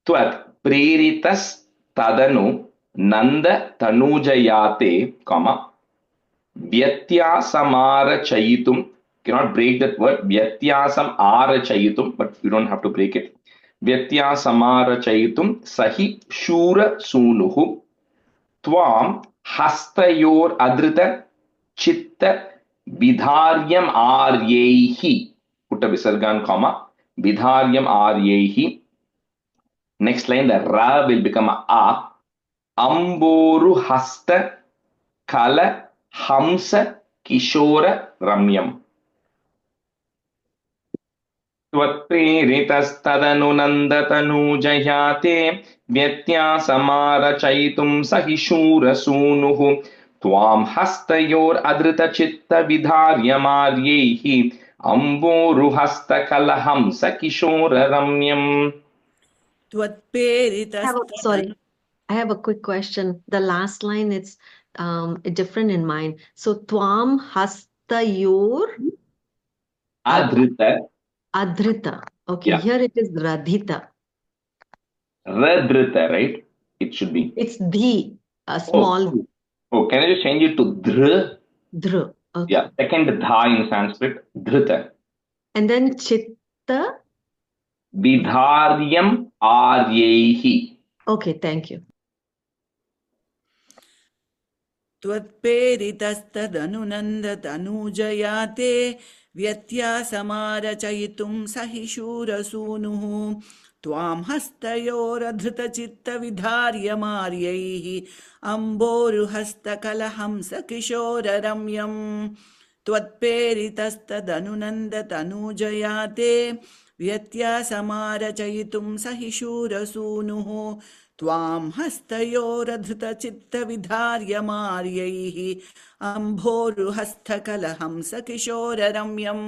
Tvat preritas tadanu nanda tanujayate, comma, Vyatyasamara chayitum. Cannot break that word. Vyatyasam ara chayitum, but you don't have to break it. Vyatyasamara chayitum sahi shura sunuhu tvam hastayor adrita chitta vidharyam aryehi. Put a visargan comma. Vidharyam aryehi. Next line, the ra will become a. Amboru hasta kala Hamsa Kishora Ramyam. Tvatpreritas-tadanunandatanujayate Vyatyasamara-chayitum sahishura-sunuhu Tvam hastayor adrita-chitta-vidharyamaryehi Amboruhasta-kalahamsa-kishora-ramyam. Sorry, I have a quick question. The last line, it's different in mine. So Tvam hastayor Adrita. adrita. Okay, Yeah. here it is radhita. Radrita, right? It should be. It's the small. Oh, can I just change it to dhr? Dhr. Okay. Yeah, second dha in Sanskrit, dhrita. And then chitta. Vidharyam aryaihi. Okay, thank you. त्वत्प्रेरितस्तदनुनन्दतनूजयाते व्यत्यासमारचयितुं सहि शूरसूनुः त्वां हस्तयोरधृतचित्तविधार्यमार्यैः अम्बोरुहस्तकलहंसकिशोररम्यम् त्वत्प्रेरितस्तदनुनन्दतनूजयाते व्यत्यासमारचयितुं सहि शूरसूनुः त्वां हस्तयोरधृतचित्तविधार्यमार्यैः अम्भोरुहस्तकलहंसकिशोररम्यम्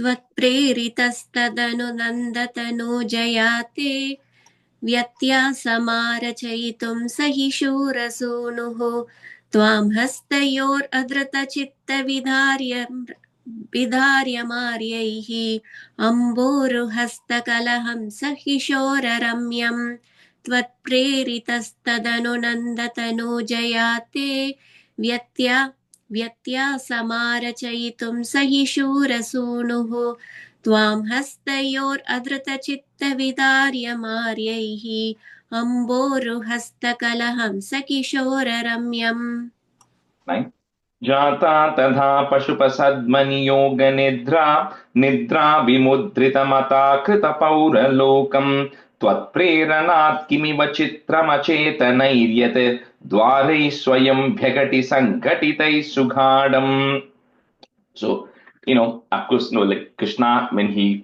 त्वत्प्रेरितस्तदनुनन्दतनूजयाते व्यत्यासमारचयितुं सहि शूरसूनुः त्वां हस्तयोरधृतचित्तविधार्यमार्यैः अम्बोरुहस्तकलहंसकिशोररम्यम् त्वत्प्रेरितस्तदनुनन्दतनूजयाते व्यत्यासमारचयितुं सहि शूरसूनुः त्वां हस्तयोरधृतचित्तविदार्यमार्यैः अम्बोरुहस्तकलहंसकिशोररम्यम् Right? जाता तथा पशुपसद्मनियोगनिद्रा निद्रा विमुद्रितमता कृतपौरलोकम् त्वत्प्रेरणात् किमिव चित्रमचेतनैर्यत् द्वारैः स्वयं भ्यगटि सङ्घटितैः सुगाढम्. So, of course, like Krishna, when he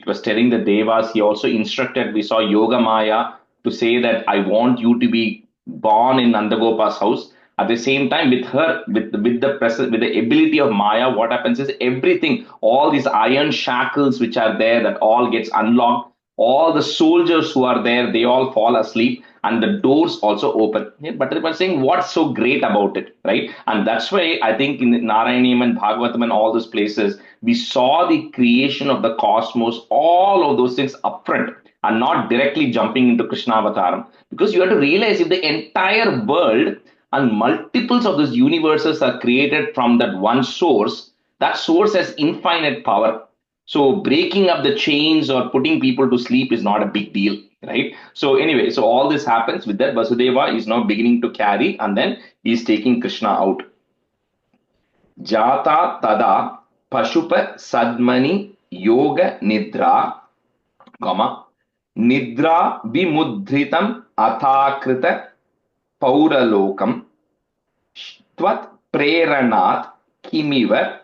was telling the devas, he also instructed. We saw Yoga Maya to say that I want you to be born in Nandagopa's house. At the same time, with her, with the ability of Maya, what happens is everything, all these iron shackles which are there, that all gets unlocked. All the soldiers who are there, they all fall asleep, and the doors also open. Yeah, but they were saying, what's so great about it, right? And that's why I think in Narayaneeyam and Bhagavatam and all those places, we saw the creation of the cosmos, all of those things upfront, and not directly jumping into Krishna Avataram. Because you have to realize if the entire world and multiples of these universes are created from that one source, that source has infinite power. So breaking up the chains or putting people to sleep is not a big deal, right? So anyway, so all this happens with that. Vasudeva is now beginning to carry, and then he's taking Krishna out. Jata tada pashupa sadmani yoga nidra, comma, nidra vimudritam athakrita pauralokam tvat preranat kimiva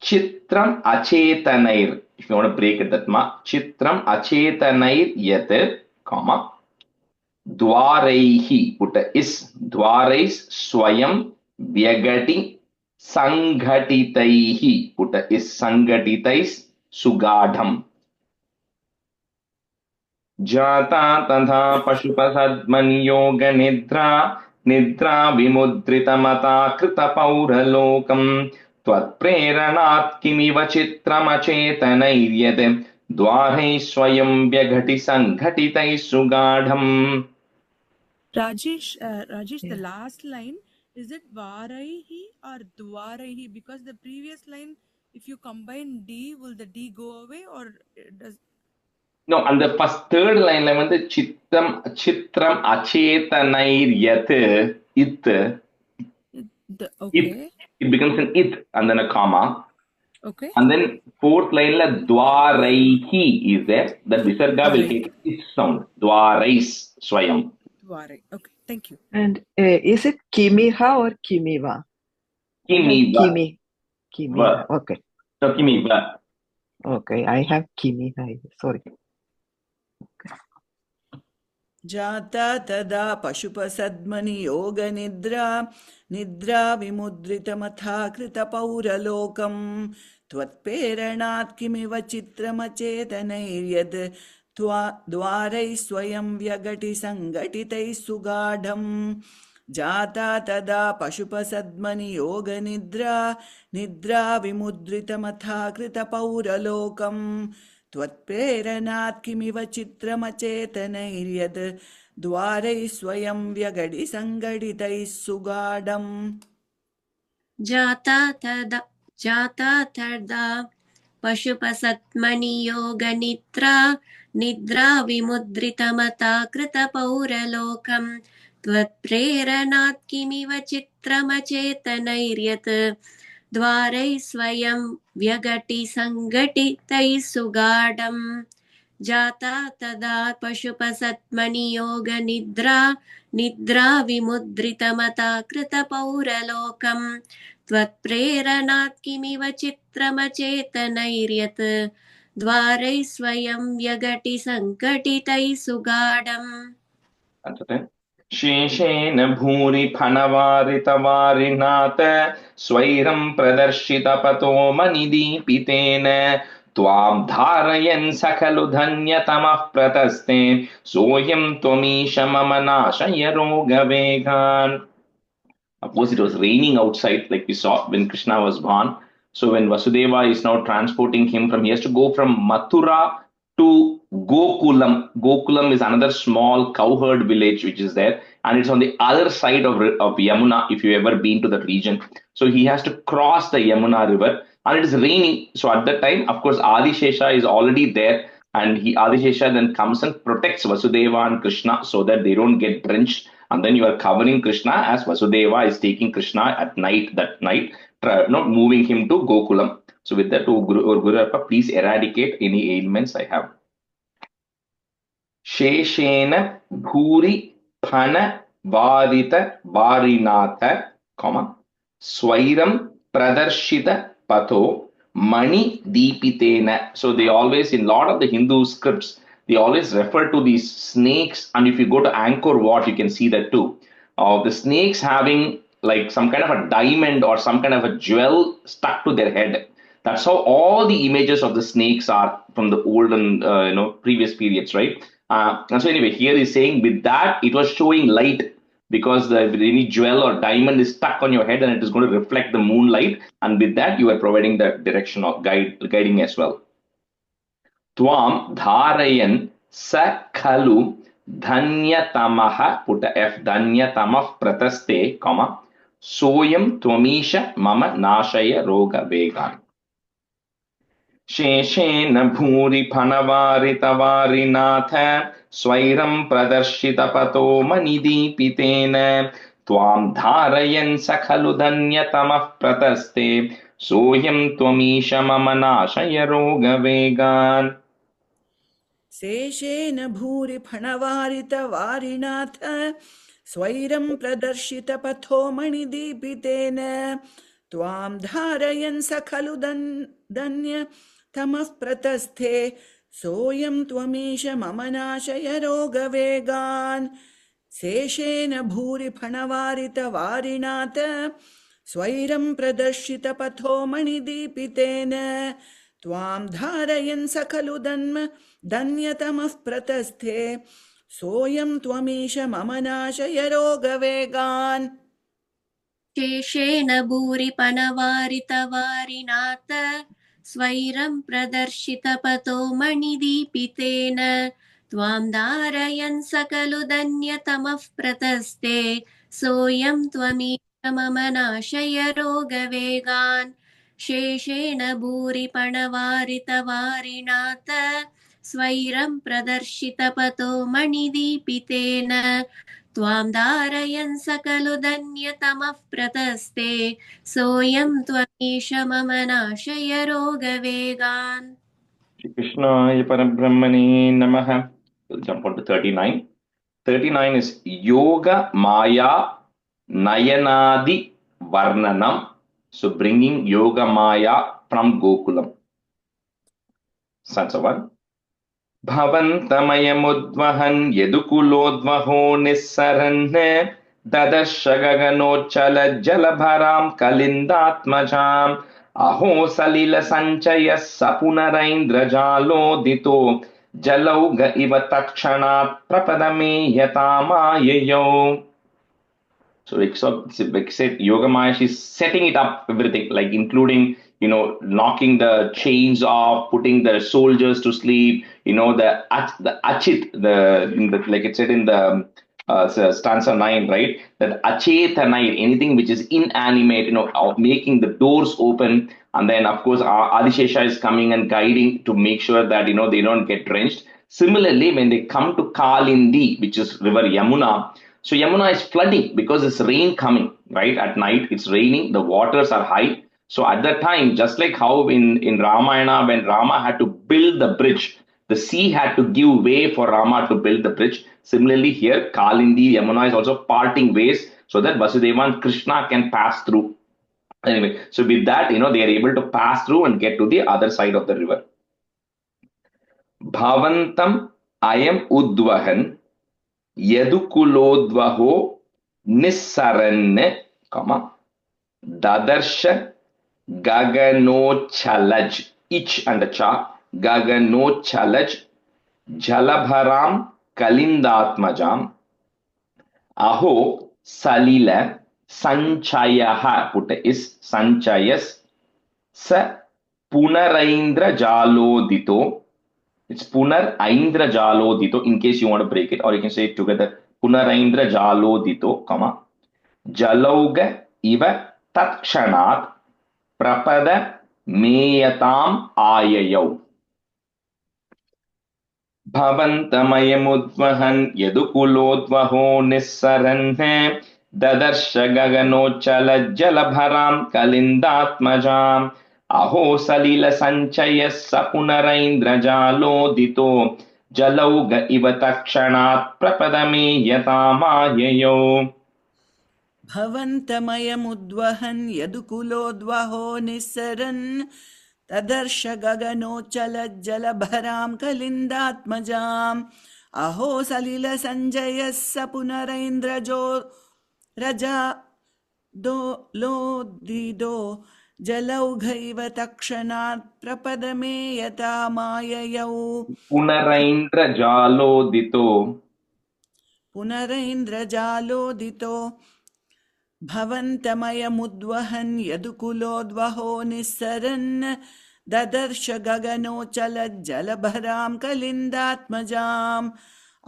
Chitram achetanair. If you want to break it that much, Chitram achetanair yat, comma, dwaraihi, put a is, dwarais swayam vyagati sanghatitaihi, put a is, sanghatitais sugadham. Jata tadha pashupasadmanyoga nidra nidra vimudritamata krita pauralokam त्वत्प्रेरणात् किमिव चित्रमचेतनैर्यत् द्वारैः स्वयं व्यघटि सङ्घटितैः सुगाढम्. Rajesh, the Yeah. last line, is it Varaihi or Dwaraihi? Because the previous line, if you combine D, will the D go away or does? No, and the third line வந்து chitram achetanair it Okay. it becomes an it and then a comma. Okay. And then fourth line la dwaraihi is there. That visarga will take its sound. Dwarais swayam. Dwarai. Okay. Thank you. And is it Kimiha or Kimiva? Kimiva. Kimiva. Okay. So kimiva. Okay, I have Kimiha. Sorry. जाता तदा पशुपसद्मनि योगनिद्रा निद्रा विमुद्रितमथा कृतपौरलोकम् त्वत्प्रेरणात् किमिव चित्रमचेतनैर्यद् द्वारैः स्वयं व्यगटि सङ्घटितैः सुगाढम् जाता तदा पशुपसद्मनि योगनिद्रा निद्रा विमुद्रितमथा कृतपौरलोकम् त्वत्प्रेरणात् किमिव चित्रमचेतनैर्यद् द्वारैः स्वयं व्यगडि सङ्घटितैः सुगाढम्. जाता तदा पशुपसत्मनियोगनिद्रा निद्रा विमुद्रितमता कृतपौरलोकम् त्वत्प्रेरणात् किमिव चित्रमचेतनैर्यत् द्वारैः स्वयं व्यगटिसङ्घटितैः सुगाढम् जाता तदा पशुपसत्मनियोगनिद्रा निद्रा विमुद्रितमता कृतपौरलोकम् त्वत्प्रेरणात् किमिव चित्रमचेतनैर्यत् द्वारैः स्वयं व्यगटिसङ्घटितैः सुगाढम् शेषेन भूरि फणवारितवारिणाथ स्वैरं प्रदर्शितपतो मणिदीपितेन त्वां धारयन् स खलु धन्यतमः प्रतस्ते सोऽयं त्वमीश मम नाशय रोगवेगान्. Of course, it was raining outside, like we saw when Krishna was born. So when Vasudeva is now transporting him he has to go from Mathura to Gokulam. Gokulam is another small cowherd village which is there, and it's on the other side of Yamuna, if you've ever been to that region. So he has to cross the Yamuna river, and it is raining. So at that time, of course, Adishesha is already there, and Adishesha then comes and protects Vasudeva and Krishna so that they don't get drenched. And then you are covering Krishna as Vasudeva is taking Krishna at night, moving him to Gokulam. So with that, Guru, please eradicate any ailments I have. Sheshena Bhuri Phana Varita Varinatha, Swairam Pradarshita Patho Mani Deepitena. So they always, in a lot of the Hindu scripts, they always refer to these snakes, and if you go to Angkor Wat, you can see that too. The snakes having like some kind of a diamond or some kind of a jewel stuck to their head. That's how all the images of the snakes are from the olden, previous periods, right? And so anyway, here he's saying with that, it was showing light because any jewel or diamond is stuck on your head and it is going to reflect the moonlight. And with that, you are providing the direction of guiding as well. Tvam dharayan sa khalu dhanyatamaha, put a F, dhanyatamah prataste, soyam tvamisha mama nashaya roga vegan. Sheshena bhuri phanavaritavarinatha swairam pradarshitapato manidipitena tvam dharayan sa khalu dhanyatamah prataste soyam tvamisha mama nashaya roga vegan. शेषेन भूरि फणवारितवारिणाथ स्वैरं प्रदर्शितपथो मणिदीपितेन त्वां धारयन् स खलु धन्यतमः प्रतस्थे सोऽयं त्वमीश मम नाशय रोगवेगान्. शेषेन भूरि फणवारितवारिणाथ स्वैरं प्रदर्शितपथो मणिदीपितेन त्वां धारयन् स खलु धन्यतमः प्रतस्थे सोऽयं त्वमीश मम नाशय रोगवेगान्. शेषेण भूरिपनवारितवारिणाथ स्वैरं प्रदर्शितपतो मणिदीपितेन त्वां धारयन् सकलु धन्यतमः प्रतस्ते सोऽयं त्वमीश मम नाशय रोगवेगान्. शेषेण भूरिपणवारितवारिणाथ स्वैरं प्रदर्शितपतो मणिदीपितेन त्वां धारयन् सकलु धन्यतमः प्रतस्ते सोऽयं त्वमीश मम नाशय रोगवेगान्. Krishnaya Parabrahmane Namaha. We'll jump on to 39. 39 is Yoga Maya Nayanadi Varnanam. So bringing Yoga Maya from Gokulam. Sons of one. Bhavantamayamudvahan Yedukulodvaho Nissaranne Dadashagaganocchala Jalabharam Kalindatmajam Aho Salila Sanchaya Sapunaraindra Jalodito Jalauga iva takshanat prapadame yatamayayo. So like said, Yogamaya, she's setting it up, everything, like including, knocking the chains off, putting the soldiers to sleep, the achit, like it said in the stanza 9, right? That achetanai, anything which is inanimate, making the doors open. And then, of course, Adishesha is coming and guiding to make sure that, they don't get drenched. Similarly, when they come to Kalindi, which is river Yamuna, so Yamuna is flooding because it's rain coming, right? At night, it's raining, the waters are high. So at that time, just like how in Ramayana, when Rama had to build the bridge, the sea had to give way for Rama to build the bridge. Similarly, here, Kalindi, Yamuna is also parting ways so that Vasudeva and Krishna can pass through. Anyway, so with that, they are able to pass through and get to the other side of the river. Bhavantam ayam udvahan yadukulodvaho nissaranne, dadarsha gaganochalaj, ich and the cha, gaganochalaj Jalabharam Kalindatmajam Aho Salila Sanchayaha, put is Sanchayas Sa Punaraindra Jalodito. It's Punar Aindra Jalodito, in case you want to break it, or you can say it together. Punaraindra Jalodito, Jalauga Iva Takshanat Prapada Meyatam Ayayau. Bhavantamayamudvahan yadukulodvaho nissaranhe dadarsha gaganochala jalabharam kalindatmajam aho salila sanchayas sapunaraindra jalodito jalauga iva takshanat prapadame yatamayayo. भवन्तमयमुद्वहन् यदुकुलोद्वहो निस्सरन् तदर्श गगनोच्चलज्जलभरां कलिन्दात्मजाम् अहो सलिलसञ्जयः स पुनरैन्द्रजो रजा दो लोदिदो जलौघैव तक्षणात् प्रपदमे यथा माययौ. Punaraindra jalodito. पुनरैन्द्रजालोदितो भवन्तमयमुद्वहन् यदुकुलोद्वहो निस्सरन् ददर्श गगनोच्चलज्जलभरां कलिन्दात्मजाम्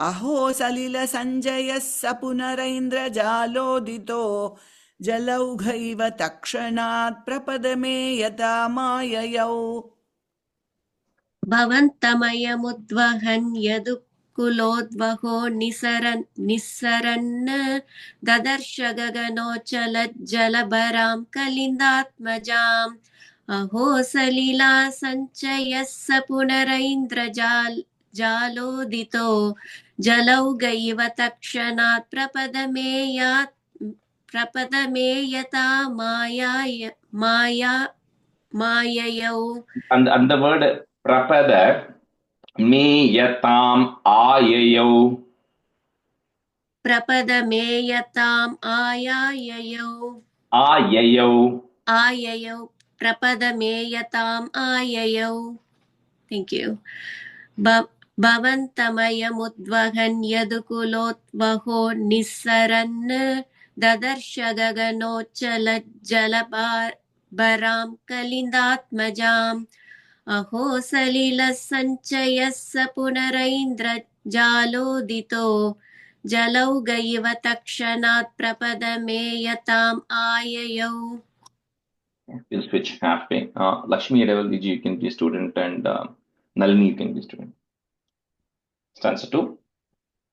अहो सलिलसञ्जयः स पुनरैन्द्रजालोदितो जलौघैव तक्षणात् प्रपदमे यथा माययौ. भवन्तमयमुद्वहन् यदुकुलोद्वहो निस्सरन् ददर्श गगनोच्चलज्जलभरां कलिन्दात्मजाम् अहो सलिला सञ्चयः स पुनरैन्द्रजालोदितो जलौघैव तक्षणात् प्रपदमे यथा माययौ. And the word prapada me yatam ayayau. प्रपदमे यताम् आयाययौ. आययौ. प्रपदमे यताम् आययौ. Thank you. भवन्तमयमुद्वहन् यदुकुलोद्वहो निस्सरन् ददर्श गगनोच्चलज्जलभरां कलिन्दात्मजाम् अहो सलिलसञ्चयः स पुनरैन्द्रजालोदितो जलौघैव तक्षणात् प्रपदमे यताम् आययौ. We'll switch halfway. Lakshmi Revalji, you can be student, and Nalini, you can be student. Stanza 2.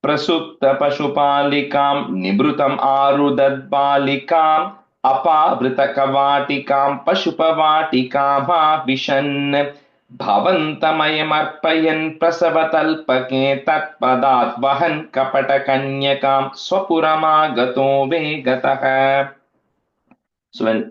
Prasupta Pashupalikam Nibrutam Arudadbalikam Apavritakavatikam Pashupavatikam Vishan Bhavantamayam Prasavatalpake Tatpadat Vahan Kapatakanyakam Swapuramagato Vegataha. So when,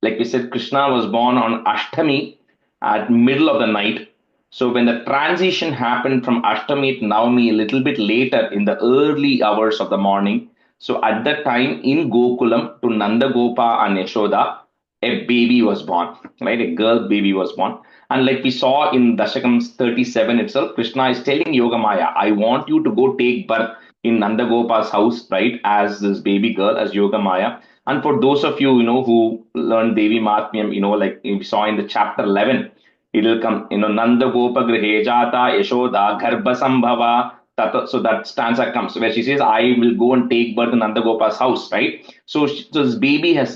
like we said, Krishna was born on Ashtami at middle of the night. So when the transition happened from Ashtami to Navami a little bit later in the early hours of the morning, so at that time in Gokulam to Nandagopa and Yashoda, a baby was born, right? A girl baby was born. And like we saw in Dasakam 37 itself, Krishna is telling Yogamaya, I want you to go take birth in Nandagopa's house, right? As this baby girl, as Yogamaya. And for those of you, who learned Devi Mahatmyam, like we saw in the chapter 11, it will come, Nanda Gopa Grihe Jata Yashoda Garbha Sambhava So that stanza comes where she says, I will go and take birth in Nandagopa's house, right? So this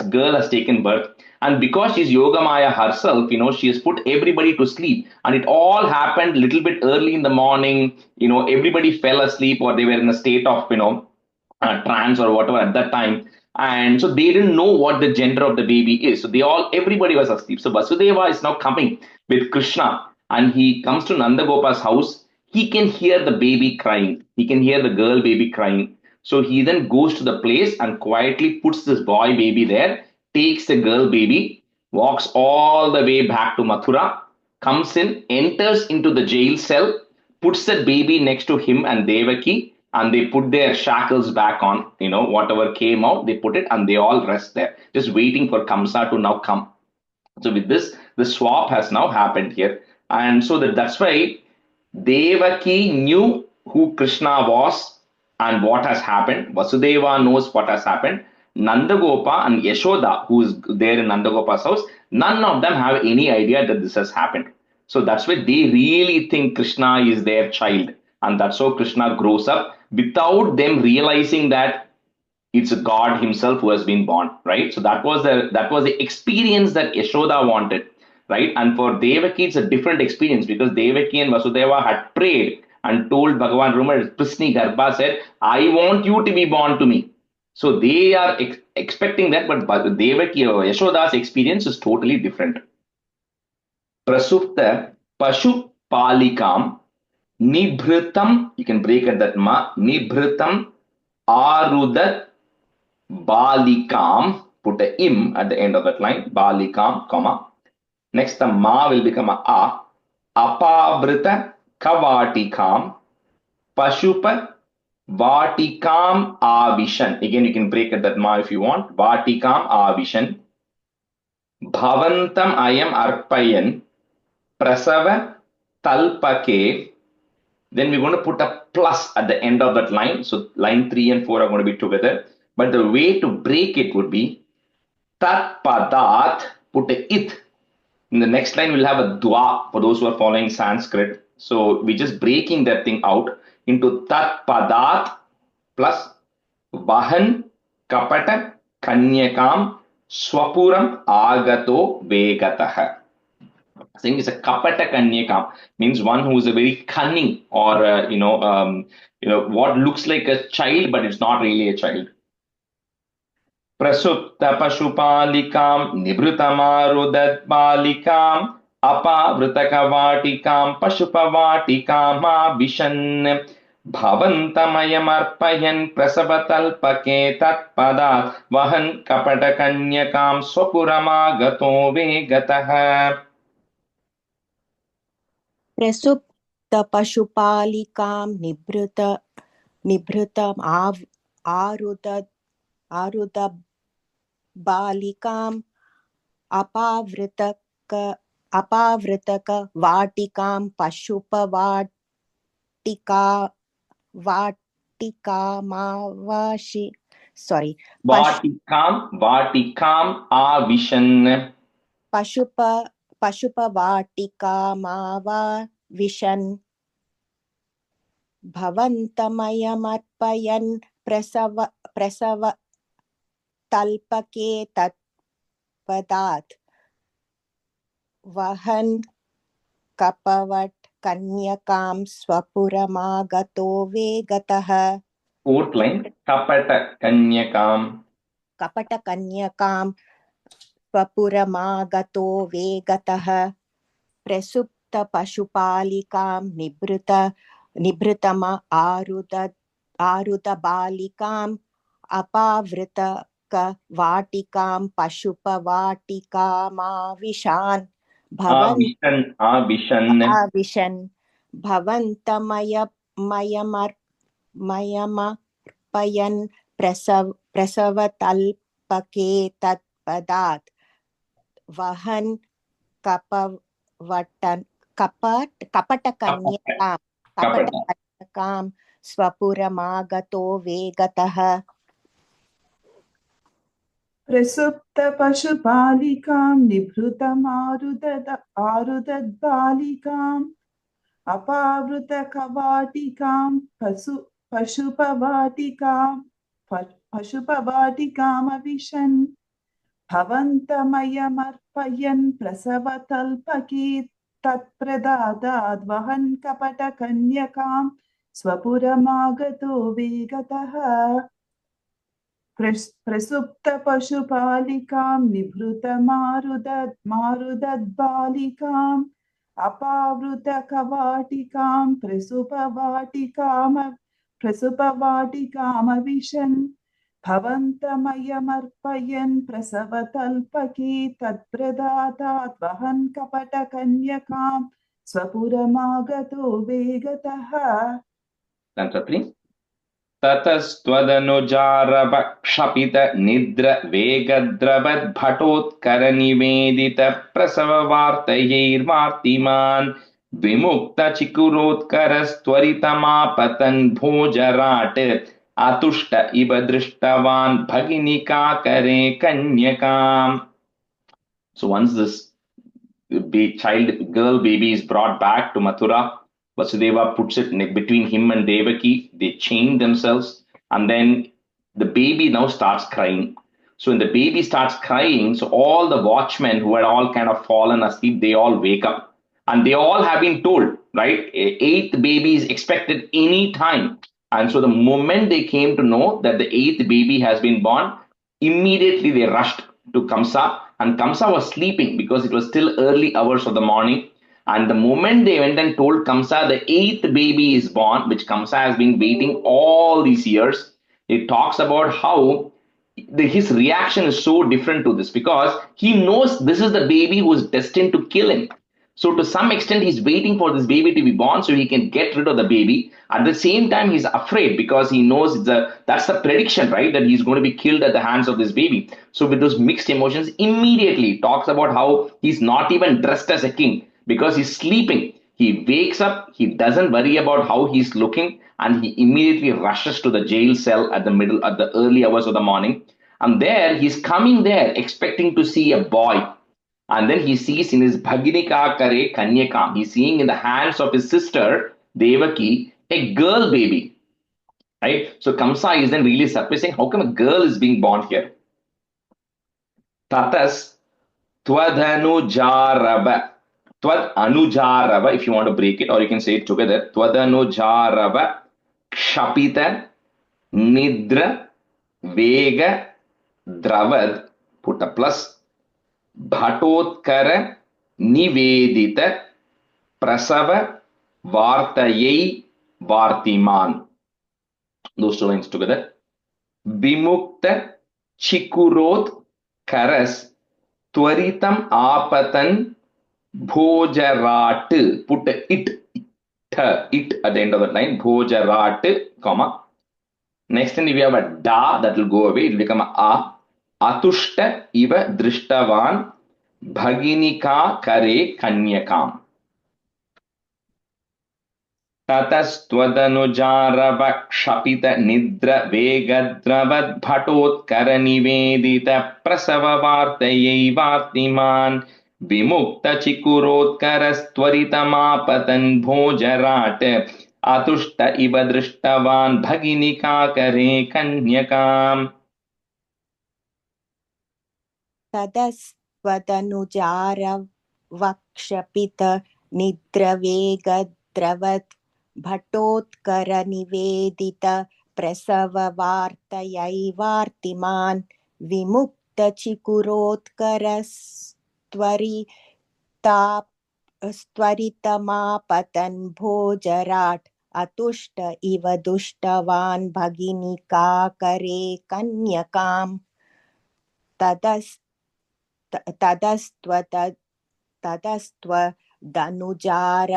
girl has taken birth. And because she's Yogamaya herself, she has put everybody to sleep. And it all happened a little bit early in the morning. Everybody fell asleep or they were in a state of, trance or whatever at that time. And so they didn't know what the gender of the baby is. So everybody was asleep. So Vasudeva is now coming with Krishna and he comes to Nandagopa's house. He can hear the baby crying. He can hear the girl baby crying. So he then goes to the place and quietly puts this boy baby there, takes the girl baby, walks all the way back to Mathura, comes in, enters into the jail cell, puts the baby next to him and Devaki, and they put their shackles back on, whatever came out, they put it and they all rest there, just waiting for Kamsa to now come. So with this, the swap has now happened here. And so that's why Devaki knew who Krishna was and what has happened. Vasudeva knows what has happened. Nandagopa and Yashoda, who is there in Nandagopa's house, none of them have any idea that this has happened. So that's why they really think Krishna is their child. And that's how Krishna grows up without them realizing that it's God himself who has been born, right? So that was the experience that Yashoda wanted, right? And for Devaki, it's a different experience because Devaki and Vasudeva had prayed and told Bhagavan, remember, Prisni Garbha said, I want you to be born to me. So they are expecting that, but Devaki or Yashoda's experience is totally different. Prasupta Pashu Palikam Nibhritam, you can break at that ma, Nibhritam Arudat Balikam, put a im at the end of that line, Balikam, comma. Next, the ma will become a. Apavrita Kavatikam, Pashupa Vatikam Avishan. Again, you can break at that ma if you want. Vatikam Avishan. Bhavantam Ayam Arpayan, Prasava Talpake. Then we're going to put a plus at the end of that line. So line 3 and 4 are going to be together. But the way to break it would be Tat Padat, put a it. In the next line, we'll have a dwa for those who are following Sanskrit. So we're just breaking that thing out into Tat Padat plus Vahan Kapata Kanyakam Swapuram Agato Vegataha. Saying it's a kapata kanyakam, means one who is a very cunning or what looks like a child but it's not really a child. Prasupta pashupalikam nibhrutamarudat balikam apavritakavatikam pashupavatikam abhishan bhavantamayam prasavatalpake tatpadat vahan kapata kanyakam swapurama vegataha. प्रसुप्त पशुपालिकां निभृतम् आरुद बालिकाम् अपावृतक वाटिकां वाटिकामावाशि Vatikam avishan. पशुपवाटिकामावाविशन् भवन्तमयमर्पयन् प्रसव तल्पके तत्पदात् वहन् कपवट् कन्यकां स्वपुरमागतो वेगतः. Fourth line, kapata kanyakam स्वपुरमागतो वेगतः. प्रसुप्त पशुपालिकां निभृतम आरुद बालिकाम् अपावृतक वाटिकां पशुपवाटिकामाविशान् आविशन् भवन्तमयमर्पयन् प्रसवतल्पके तत्पदात् वहन् कपटकन्यकां स्वपुरमागतो वेगतः. प्रसुप्त पशुपालिकां निभृतमारुदद्बालिकाम् अपावृतकवाटिकां पशुपवाटिकामविशन् भवन्तमयमर्पयन् प्रसवतल्पकी तत्प्रदादाद्वहन् कपटकन्यकां स्वपुरमागतो वेगतः प्रसुप्तपशुपालिकां निभृतमारुदद्बालिकाम् अपावृतकवाटिकां प्रसुपवाटिकामविशन् भवन्तमयमर्पयन् प्रसवतल्पकी तत्प्रदाताद्वहन् कपटकन्यकां स्वपुरमागतो वेगतः. Answer, please. ततस्त्वदनुजारवक्षपित निद्र वेगद्रवद्भटोत्कर निवेदित प्रसव वार्तयैर्वार्तिमान् विमुक्त चिकुरोत्करस्त्वरितमापतन् भोजराट् अतुष्ट इव दृष्टवान् भगिनिकाकरे कन्यकाम्. So once this girl baby is brought back to Mathura, Vasudeva puts it between him and Devaki. They chain themselves, and then the baby now starts crying. So when the baby starts crying, so all the watchmen who had all kind of fallen asleep, they all wake up. And they all have been told, right? Eighth baby is expected any time. And so the moment they came to know that the eighth baby has been born, immediately they rushed to Kamsa. And Kamsa was sleeping because it was still early hours of the morning. And the moment they went and told Kamsa the eighth baby is born, which Kamsa has been waiting all these years, it talks about how his reaction is so different to this because he knows this is the baby who is destined to kill him. So to some extent, he's waiting for this baby to be born so he can get rid of the baby. At the same time, he's afraid because he knows that's the prediction, right? That he's going to be killed at the hands of this baby. So with those mixed emotions, immediately he talks about how he's not even dressed as a king because he's sleeping. He wakes up, he doesn't worry about how he's looking, and he immediately rushes to the jail cell at the early hours of the morning. And there, he's coming there expecting to see a boy. And then he sees in his Bhaginika Kare Kanyakam, he's seeing in the hands of his sister Devaki a girl baby. Right? So Kamsa is then really surprised, saying, how come a girl is being born here? Tatas Twadhanujarava. Twadhanujarava, if you want to break it, or you can say it together. Twadhanujarava Kshapita Nidra Vega Dravad, put a plus. Bhatotkara Nivedita Prasava Vartayai Vartiman. Those two lines together. Vimukta Chikurot Karas Twaritam Apatan Bhojarat. Put it at the end of that line. Bhojarat, comma. Next time if you have a da, that will go away. It will become a. Atushta iva drishtavan bhaginika kare kanyakam. Tatastvadanujara kshapita nidra vegadravad bhatotkara nivedita prasava vartayai vartiman vimukta chikurotkarastvaritamapatan bhojarat atushta iva drishtavan bhaginika kare kanyakam. ततस्त्वदनुजारवक्षपित निद्रवेगद्रवत् भटोत्करनिवेदित प्रसववार्तयैवार्तिमान् विमुक्तचिकुरोत्करस्त्वरितमापतन् भोजराट् अतुष्ट इव दुष्टवान् भगिनिकाकरे कन्यकाम्. ततस्त्वदनुजार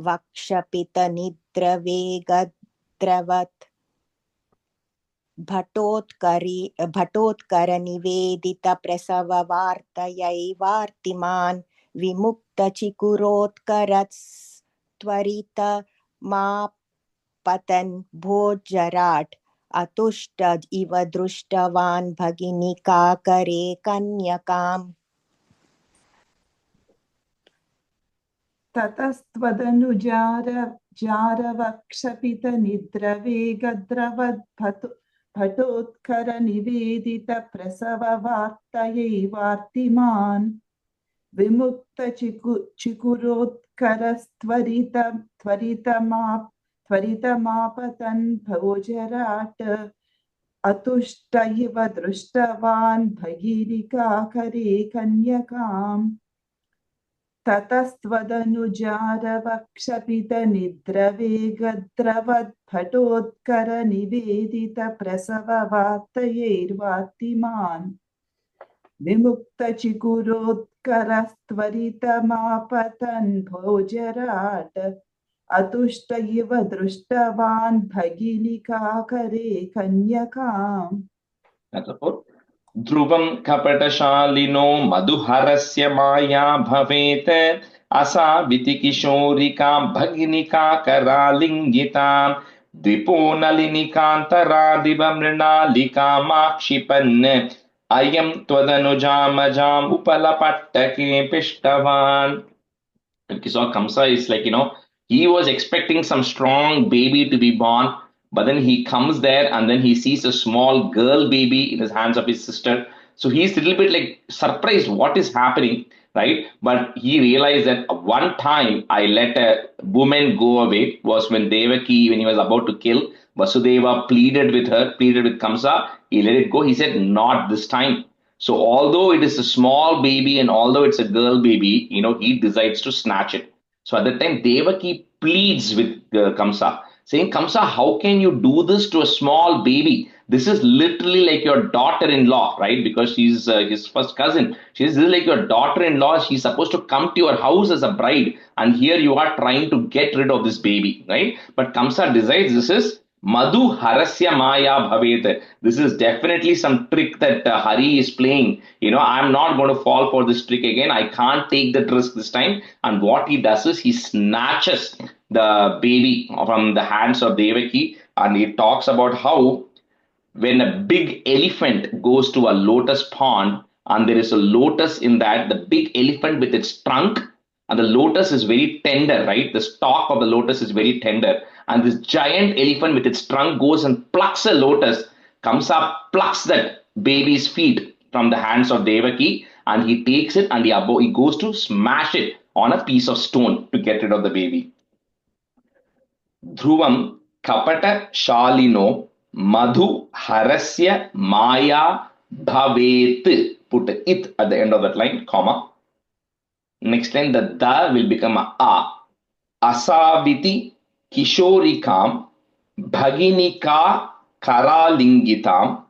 वक्षपित निद्रवेगद्रवत् भटोत्कर निवेदित प्रसव वार्तयैवार्तिमान् विमुक्तचिकुरोत्करस्त्वरितमापतन् भोजराट् अतुष्ट इव दृष्टवान् भगिनिकाकरे कन्यकाम्. भटोत्करनिवेदितप्रसववार्तयैवार्तिमान् त्वरितमापतन् भोजराट अतुष्ट इव दृष्टवान् भगीरिकाकरे कन्यकाम् ततस्त्वदनुजारवक्षपितनिद्रवेगद्रवद्भटोत्करनिवेदितप्रसववार्तयैर्वार्तिमान् विमुक्तचिकुरोत्करस्त्वरितमापतन् भोजराट अतुष्ट इव दृष्टवान् भगिनिकाकरे कन्यकाम्. ध्रुवं कपटशालिनो मधुहरस्य माया भवेत् असाविति किशोरिकां भगिनिका करालिङ्गितां द्विपो नलिनिकान्तरादिव मृणालिकामाक्षिपन् अयं त्वदनुजामजाम् उपलपट्टके पिष्टवान्. So Kamsa is like, he was expecting some strong baby to be born, but then he comes there and then he sees a small girl baby in his hands of his sister. So he's a little bit like surprised what is happening, right? But he realized that one time I let a woman go away was when Devaki, when he was about to kill, Vasudeva pleaded with Kamsa, he let it go. He said, not this time. So although it is a small baby and although it's a girl baby, he decides to snatch it. So at the time, Devaki pleads with Kamsa, saying, Kamsa, how can you do this to a small baby? This is literally like your daughter-in-law, right? Because she's his first cousin. She says, this is like your daughter-in-law. She's supposed to come to your house as a bride. And here you are trying to get rid of this baby, right? But Kamsa decides this is Madhu Harasya Maya Bhavet. This is definitely some trick that Hari is playing. I'm not going to fall for this trick again. I can't take that risk this time. And what he does is he snatches the baby from the hands of Devaki. And he talks about how when a big elephant goes to a lotus pond and there is a lotus in that, the big elephant with its trunk, and the lotus is very tender, right? The stalk of the lotus is very tender. And this giant elephant with its trunk goes and plucks a lotus, Kamsa plucks that baby's feet from the hands of Devaki, and he takes it and he goes to smash it on a piece of stone to get rid of the baby. Dhruvam kapata shalino madhu harasya maya bhavet. Put it at the end of that line, comma. Next line, the da will become a. Asaviti Kishorikam Bhaginika Karalingitam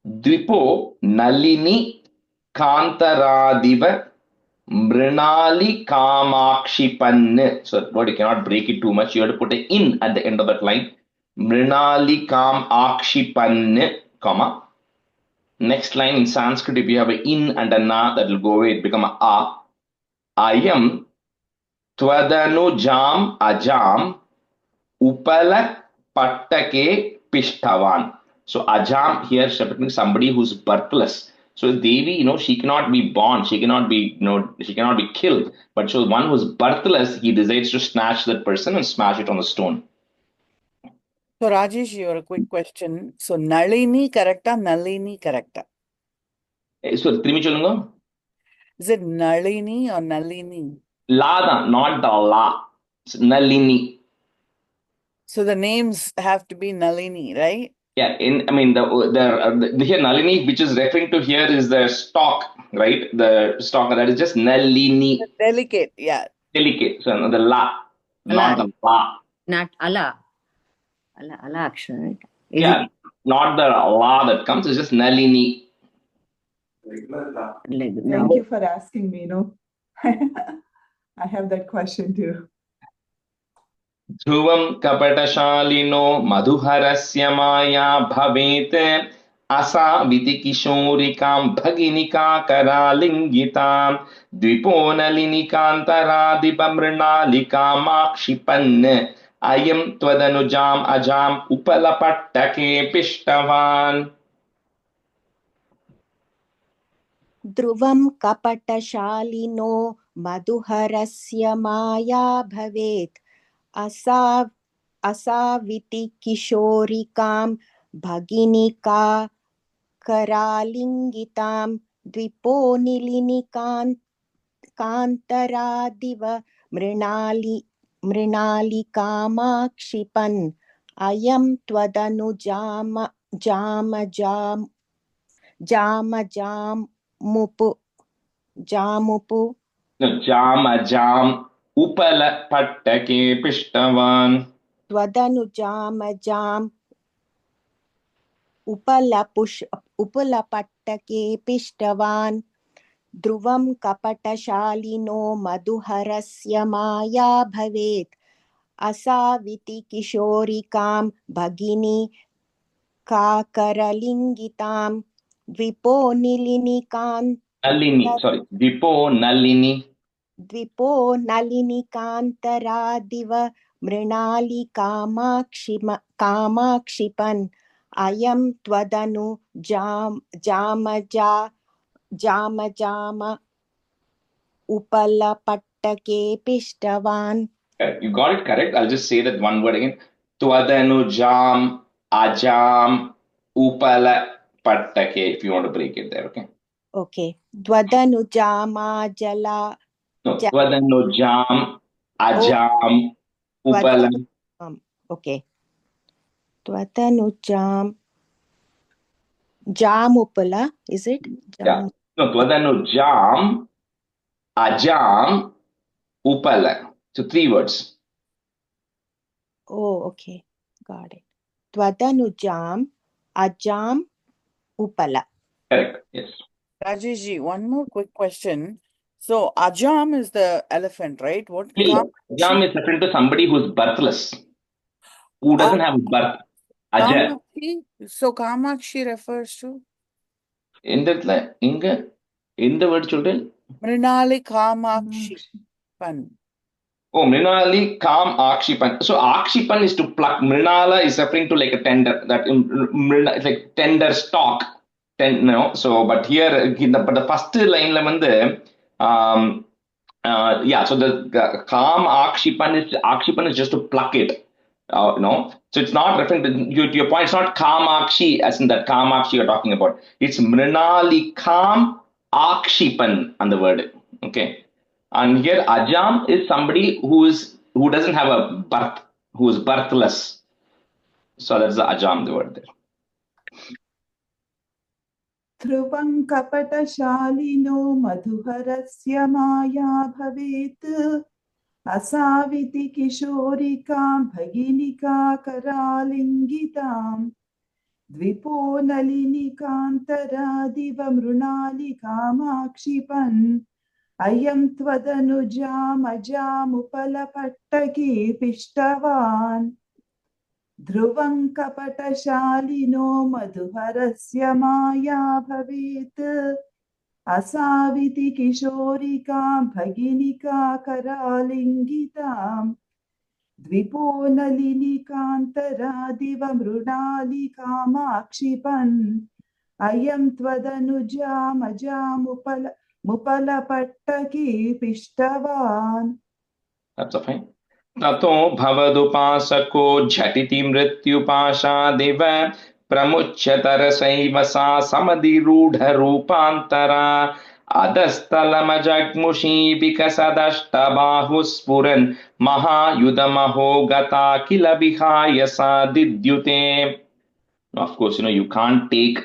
Dvipo Nalini Kantaradiva Mrinali Kamakshipan. So, but you cannot break it too much. You have to put an in at the end of that line. Mrinali Kamakshipan, comma. Next line in Sanskrit, if you have an in and a na, that will go away. It become a. Ayam Twadanu jam ajam upala pattake pishtavan. So ajam here representing somebody who's birthless. So Devi, she cannot be born, she cannot be, she cannot be killed. But so one who's birthless, he decides to snatch that person and smash it on the stone. So Rajesh, you have a quick question. So Nalini correcta, Nalini correcta? So Trimi cholunga. Is it Nalini or Nalini? La, not the la. It's Nalini. So the names have to be Nalini, right? Yeah, the here Nalini, which is referring to here is the stalk, right? The stalk that is just Nalini. Delicate, yeah. Delicate. So the la, not the la. Not ala. Ala akshara, right? Yeah, not the la that comes. It's just Nalini. Thank you for asking me. I have that question too. Dhruvam kapatashalino madhuharasya maya bhavete asa viti kishorikam bhaginika karalingitam dvipo nalinikantaradipa mrinalikam akshipan ayam tvadanujam ajam upalapattake pishtavan. ध्रुवं कपटशालिनो मधुहरस्य माया भवेत् असाविति किशोरिकां भगिनिका करालिङ्गितां द्विपो कान्तरादिव मृणालिकामाक्षिपन् अयं जामजामुपु No, Jamajam Upalapattake Pishtavan. त्वदनुजामजाम् उपलपट्टके पिष्टवान् ध्रुवं कपटशालिनो मधुहरस्य माया भवेत् असाविति किशोरिकां भगिनी काकरलिङ्गितां द्विपो नलिनिकान्तरादिव मृणालिकामाक्षिपन् अयं त्वदनु जाम उपलपट्टके पिष्टवान्. You got it correct. I'll just say that one word again. Tvadanujam ajam upala pattake. If you want to break it there, okay? Okay. Tvadanujamajala. No, Tvadanujam ajam upala. Okay. Tvadanujam. Jamupala, is it? Yeah. No, Tvadanujam ajam upala. So 3 words. Oh, okay. Got it. Tvadanujam ajam upala. Correct. Yes. Rajeshji, one more quick question. So Ajam is the elephant, right? What? Ajam is referring to somebody who's birthless, who doesn't have birth. Ajay. So Kamakshi refers to? In the word children? Mrinali Kamakshi Pan. Oh, Mrinali Kam Akshipan. So Akshipan is to pluck. Mrinala is referring to like a tender, that it's like tender stalk. So but here but the first line so the Kam Akshipan is just to pluck it. So it's not referring to your point. It's not Kamakshi as in that Kamakshi you're talking about. It's Mrinali Kam Akshipan on the word. Okay. And here Ajam is somebody who doesn't have a birth, who is birthless. So that's the Ajam, the word there. Dhruvam kapata-shalino madhuharasya maya bhavet asaviti kishorikam bhaginika karalingitam dvipo nalinikantaradiva mrunalikamakšipan ayam tvadanujam ajamupalapattaki pishtavan ध्रुवं कपटशालिनो मधुहरस्य माया भवेत् असाविति किशोरिकां भगिनिका करालिङ्गितां द्विपो नलिनिकान्तरादिव मृणालिकामाक्षिपन् अयं त्वदनुजामजामुपलपट्टकी पिष्टवान्. That's fine. Tato bhavadupasako jhatiti mrityupashadev pramuchyatarasaiva sa samadhirudha rupantara adasthalamajagmushi vikasadashtabahuspuran mahayudamaho gata kila vihayasa didyute. Of course, you can't take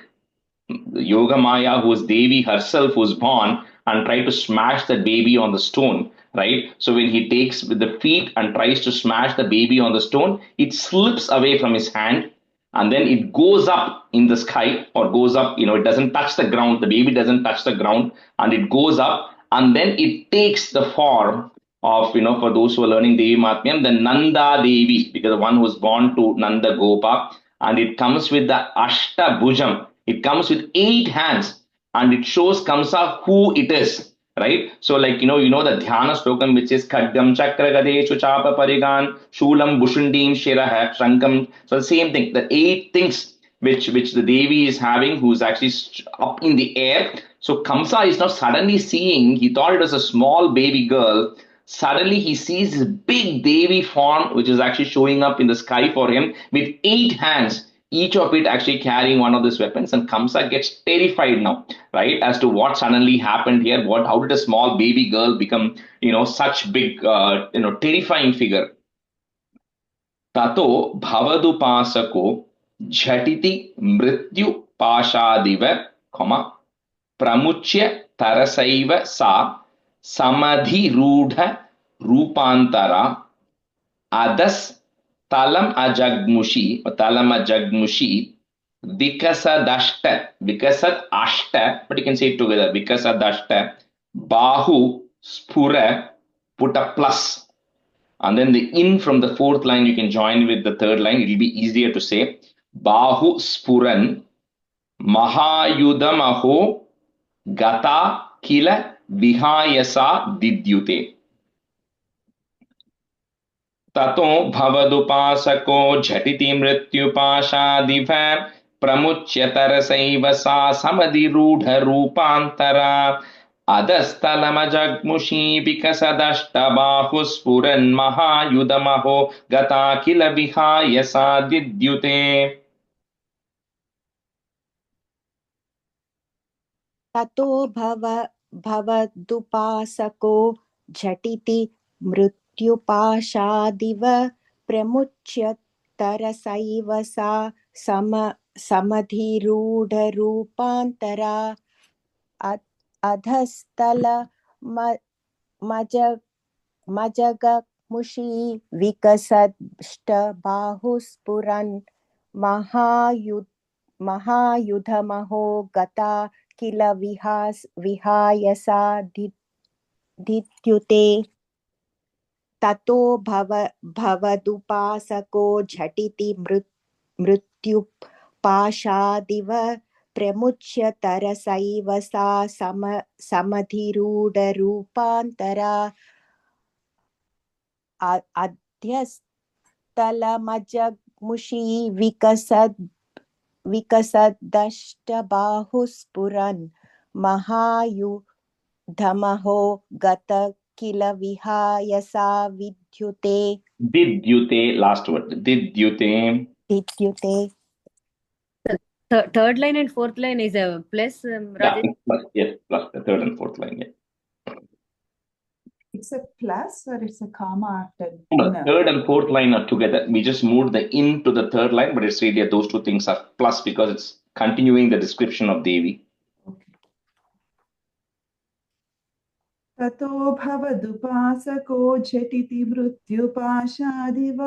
Yoga Maya, who is Devi herself, who is born, and try to smash the baby on the stone. Right? So when he takes with the feet and tries to smash the baby on the stone, it slips away from his hand and then it goes up in the sky or goes up, it doesn't touch the ground. The baby doesn't touch the ground and it goes up and then it takes the form of, for those who are learning Devi Mahatmyam, the Nanda Devi, because the one who was born to Nanda Gopa, and it comes with the Ashta Bhujam. It comes with 8 hands and it shows Kamsa who it is. Right? So like, the Dhyana Slokam, which is Khadgam Chakra Gadeshu Chapa Parigan, Shulam Bushandim Shirah Shankam. So the same thing, the 8 things which the Devi is having, who's actually up in the air, So Kamsa is now suddenly seeing, he thought it was a small baby girl. Suddenly he sees this big Devi form, which is actually showing up in the sky for him with 8 hands, each of it actually carrying one of these weapons. And Kamsa gets terrified now, right, as to what suddenly happened here. How did a small baby girl become, such big, terrifying figure? Tato bhavadupasako jhatiti mrityu pashadiva, pramuchya tarasaiva sa samadhirudha rupantara adas talam ajagmushi vikasad ashta, but you can say it together, vikasadashta bahu spura, put a plus, and then the in from the 4th line you can join with the 3rd line. It will be easier to say. Bahu spuran mahayudam aho gata kila vihayasa didyute. Tato bhavadupasako jhatiti mrityupashadiva pramuchya tarasaiva sa samadhirudha rupantara adasthalamajagmushi vikasadashtabahusphuran mahayudamaho gata kila vihayasa didyute. ततो भवदुपासको झटिति मृत्युपाशादिव प्रमुच्य तरसैव सा समधिरूढरूपान्तरा अधस्थलमजगमुषी विकसद्ष्टबाहुस्फुरन् महायुधमहो गता किल विहायसा दित्युते. ततो भवदुपासको झटिति मृत्युपाशादिव प्रमुच्य तरसैव सा समधिरूढरूपान्तरा अध्यस्थलमजगमुषी विकसदष्टबाहुस्फुरन् महायुधमहो गत किल विहायसा विद्युते. Didyute, last word. Didyute. Third line and 4th line is a plus, Rajesh? Yeah, plus, yes, plus the 3rd and 4th line. Yeah. It's a plus or it's a comma after? No, 3rd and 4th line are together. We just moved the in to the 3rd line, but it's really those two things are plus because it's continuing the description of Devi. ततो भवदुपासको झटिति मृत्युपाशादिव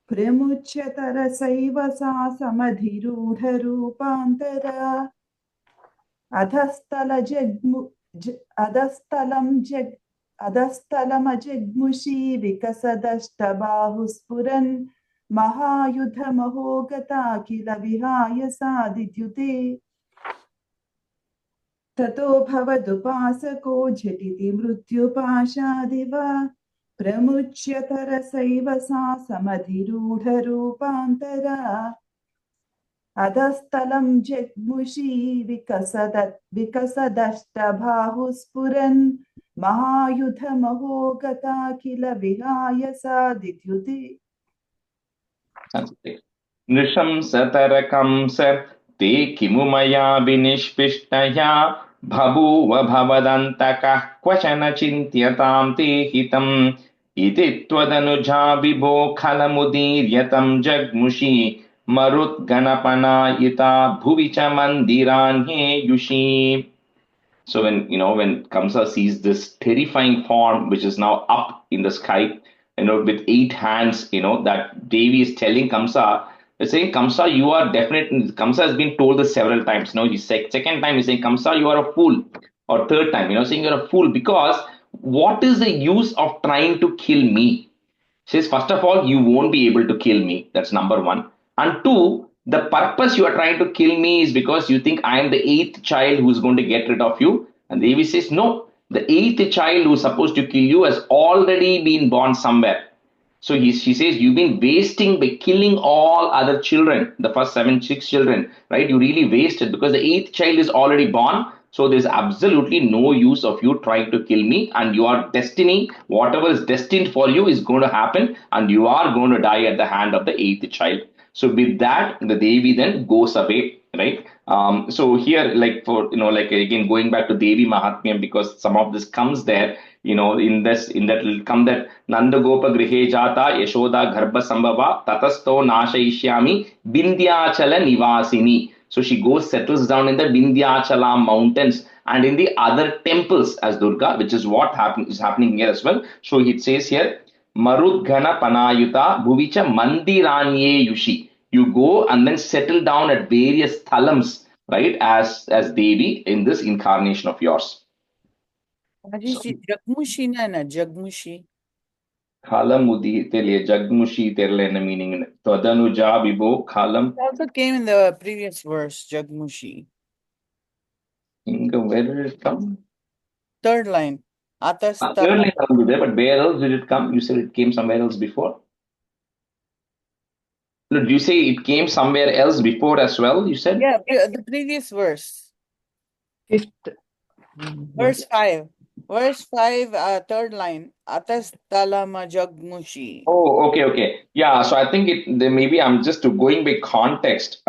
प्रमुच्य तरसैव सा समधिरूढरूपान्तरा अधस्थलमजग्मुषी विकसदष्टबाहुस्फुरन् महायुधमहो गता किल विहायसा दिद्युते. ततो भवदुपासको झटिति मृत्युपाशादिव प्रमुच्य तरसैव सा समधिरूढरूपान्तरा अधस्थलं जग्मुषी विकसदष्टबाहुस्फुरन् महायुधमहो गता किल विहायसा दिद्युते. नृशंसतरकंस ते किमु मया विनिष्पिष्टया बभूव भवदन्तकः क्वचन चिन्त्यतां ते हितम् इति त्वदनुजा विभो खलमुदीर्यतं जग्मुषी मरुद्गणपनायिता भुवि च मन्दिरान्येयुषी. So when Kamsa sees this terrifying form which is now up in the sky, with 8 hands, that Devi is telling Kamsa, saying, Kamsa, you are definitely, Kamsa has been told this several times. He's second time he's saying, Kamsa, you are a fool. Or 3rd time, saying you're a fool because what is the use of trying to kill me? She says, first of all, you won't be able to kill me. That's number 1. And 2, the purpose you are trying to kill me is because you think I am the 8th child who's going to get rid of you. And Devi says, no, the 8th child who's supposed to kill you has already been born somewhere. So she says, you've been wasting by killing all other children, the first 6 children, right? You really wasted because the 8th child is already born. So there's absolutely no use of you trying to kill me, and your destiny, whatever is destined for you, is going to happen, and you are going to die at the hand of the 8th child. So with that, the Devi then goes away, right? So here, like for like again going back to Devi Mahatmyam, because some of this comes there, in that will come that Nanda Gopa Grihe Jata Yashoda Garbha Sambhava Tatasto Nashayishyami Vindhyachala Nivasini. So she settles down in the Vindhyachala mountains and in the other temples as Durga, which is what is happening here as well. So it says here, Marudghana Panayuta Bhuvicha Mandiranye Yushi. You go and then settle down at various thalams, right, as Devi in this incarnation of yours. Rajesh, Jagmushi na Jagmushi. Khalamudi Telia Jagmushi Terlena meaning Tadanuja Vibho Khalam. It also came in the previous verse, Jagmushi. Where did it come? Third line. Third line will be there, but where else did it come? You said it came somewhere else before. No, did you say it came somewhere else before as well? You said? Yeah, the previous verse. Fifth. Verse 5. Verse 5, third line. Atastalama Jagmushi. Oh, okay. Yeah, so I think maybe I'm just going by context.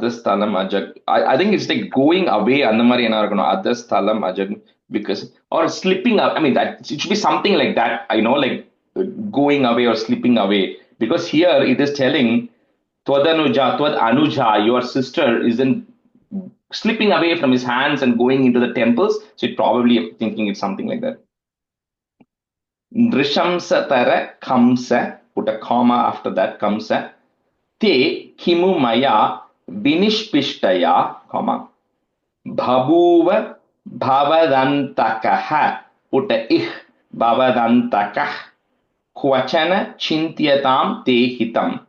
This Talam Ajag. I think it's like going away, Others Talam Ajag, because or slipping up. I mean, that it should be something like that, like going away or slipping away. Because here it is telling Twadanuja, Twad Anuja, your sister isn't slipping away from his hands and going into the temples. So it probably thinking it's something like that. Drishamsa Tara Kamsa, put a comma after that, Kamsa. Te Kimu Maya Vinishpishtaya, comma. Bhabuva Bhavadantakaha, put a ich, Bhavadantakah. Kvachana Chintyatam Te Hitam.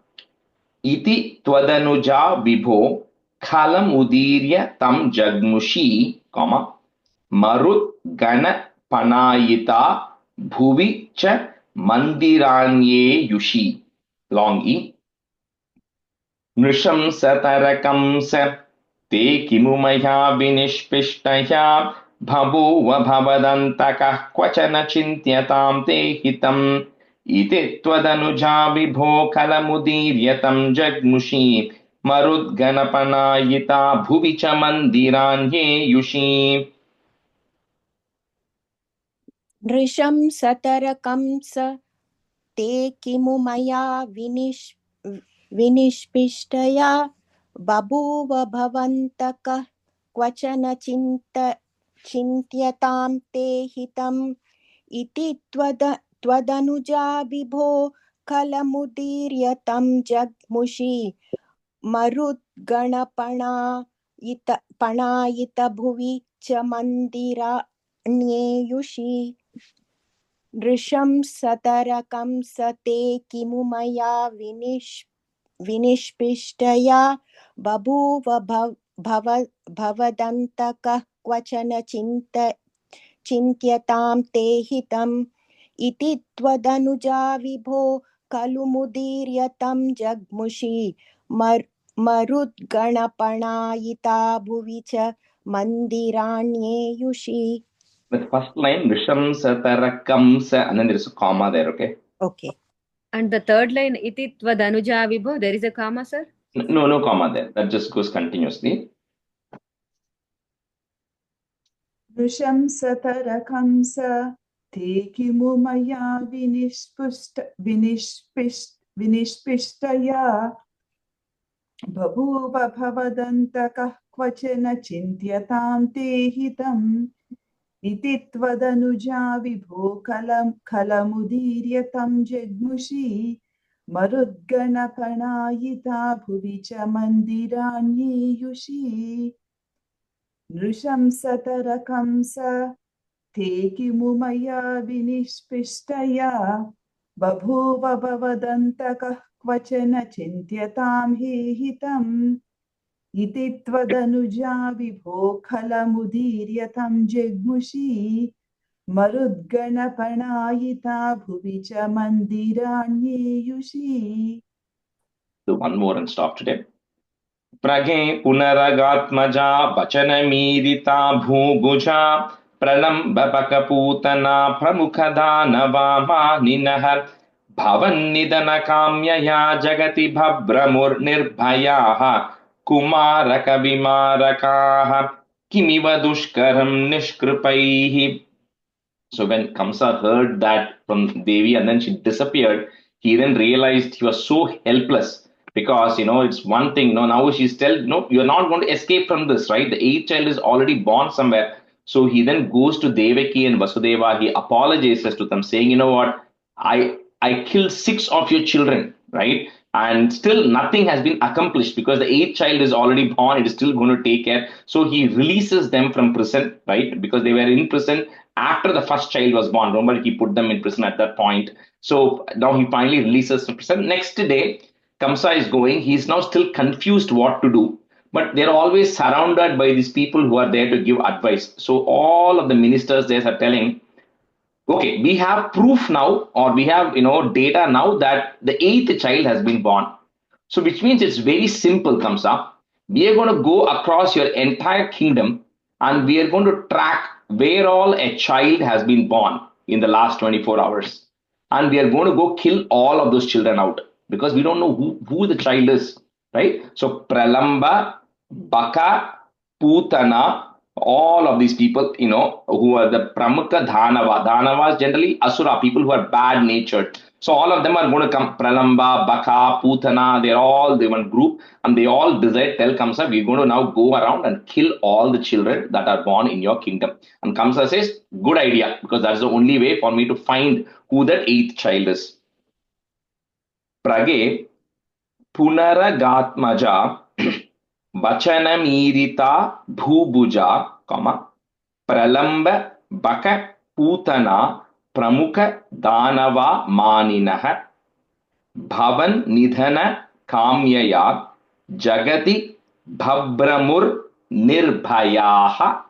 Iti Twadanuja Vibho Khalam Udirya Tam Jagmushi, comma. Marut Gana Panayita Bhuvi Cha Mandiranye Yushi, long E. Nrisham Satarakam Sa Te Kimumaya Vinishpishtaya Bhabuva Bhavadantaka Kvachana Chintyatam Te Hitam. Iti Twadanuja Vibho Kalamudiryatam Jagmushi Marut Ganapanayita Bhuvicha Mandiranye Yushi. नृशं सतरकंस ते किमु मया विनिष्पिष्टया बभूव भवन्तकः क्वचन चिन्त्यतां ते हितम् इति त्वदनुजा विभो खलमुदीर्यतं जग्मुषि मरुद्गणपणायित भुवि च मन्दिराण्येयुषि नृशं सतरकं स ते किमु मया विनिष्पिष्टया बभूव भवदन्तकः क्वचन चिन्त्यतां ते हितम् इति त्वदनुजा विभो खलु मुदीर्यतं जग्मुषि मरुद्गणपणायिता भुवि च मन्दिराण्येयुषि. The first line, Risham Satarakam Sa, and then there is a comma there, okay? Okay. And the third line, Iti Tvadanuja Vibho, there is a comma, sir? No comma there. That just goes continuously. Nrisham Satarakam Sa Te Kimu Maya Vinishpishtaya Bhabuva Bhavadantaka Kvachana Chintyatam Te Hitam Iti Tvadanuja Vibho Kalamudiryatam Jagmushi Marudganapanayita Bhuvicha Mandiranye Yushi Nrisham Satarakam Sa Te Kimu Maya Vinishpishtaya Babhuva Bhavadantaka Kvachana Chintyatam He Hitam Iti Tvadanuja Vibho Kalamudiryatam Jagmushi Marudganapanayita Bhuvicha Mandiranye Yushi. So one more and stop today. Prage punaragatmaja vachanamidita bhubuja pralambapakaputana pramukhadhanava ninah bhavan kamyaya jagati bhabramur nirbhayaha kumarakavimarakaha kimiva dushkaram nishkrupaihi. So when Kamsa heard that from Devi and then she disappeared, he then realized he was so helpless because it's one thing. Now she's still you're not going to escape from this, right? The eighth child is already born somewhere. So he then goes to Devaki and Vasudeva. He apologizes to them, saying, "You know what? I killed 6 of your children, right? And still nothing has been accomplished because the eighth child is already born. It is still going to take care." So he releases them from prison, right? Because they were in prison after the first child was born. Remember, he put them in prison at that point. So now he finally releases from prison. Next day, Kamsa is going. He's now still confused what to do. But they're always surrounded by these people who are there to give advice. So all of the ministers there are telling, okay, we have proof now, or we have data now that the eighth child has been born. So which means it's very simple, Kamsa. We are going to go across your entire kingdom and we are going to track where all a child has been born in the last 24 hours. And we are going to go kill all of those children out because we don't know who the child is, right? So Pralamba, Baka, Putana, all of these people, who are the Pramukha Dhanava. Dhanavas generally Asura, people who are bad natured. So all of them are going to come. Pralamba, Baka, Putana, they're all the one group, and they all decide, tell Kamsa, we're going to now go around and kill all the children that are born in your kingdom. And Kamsa says, good idea, because that's the only way for me to find who that eighth child is. Prage Punaragatmaja Vachanamirita Bhubuja, Pralamba Baka Putana Pramukha Danava Maninaha Bhavan Nidhana Kamyaya Jagati Bhabramur Nirbhayaha,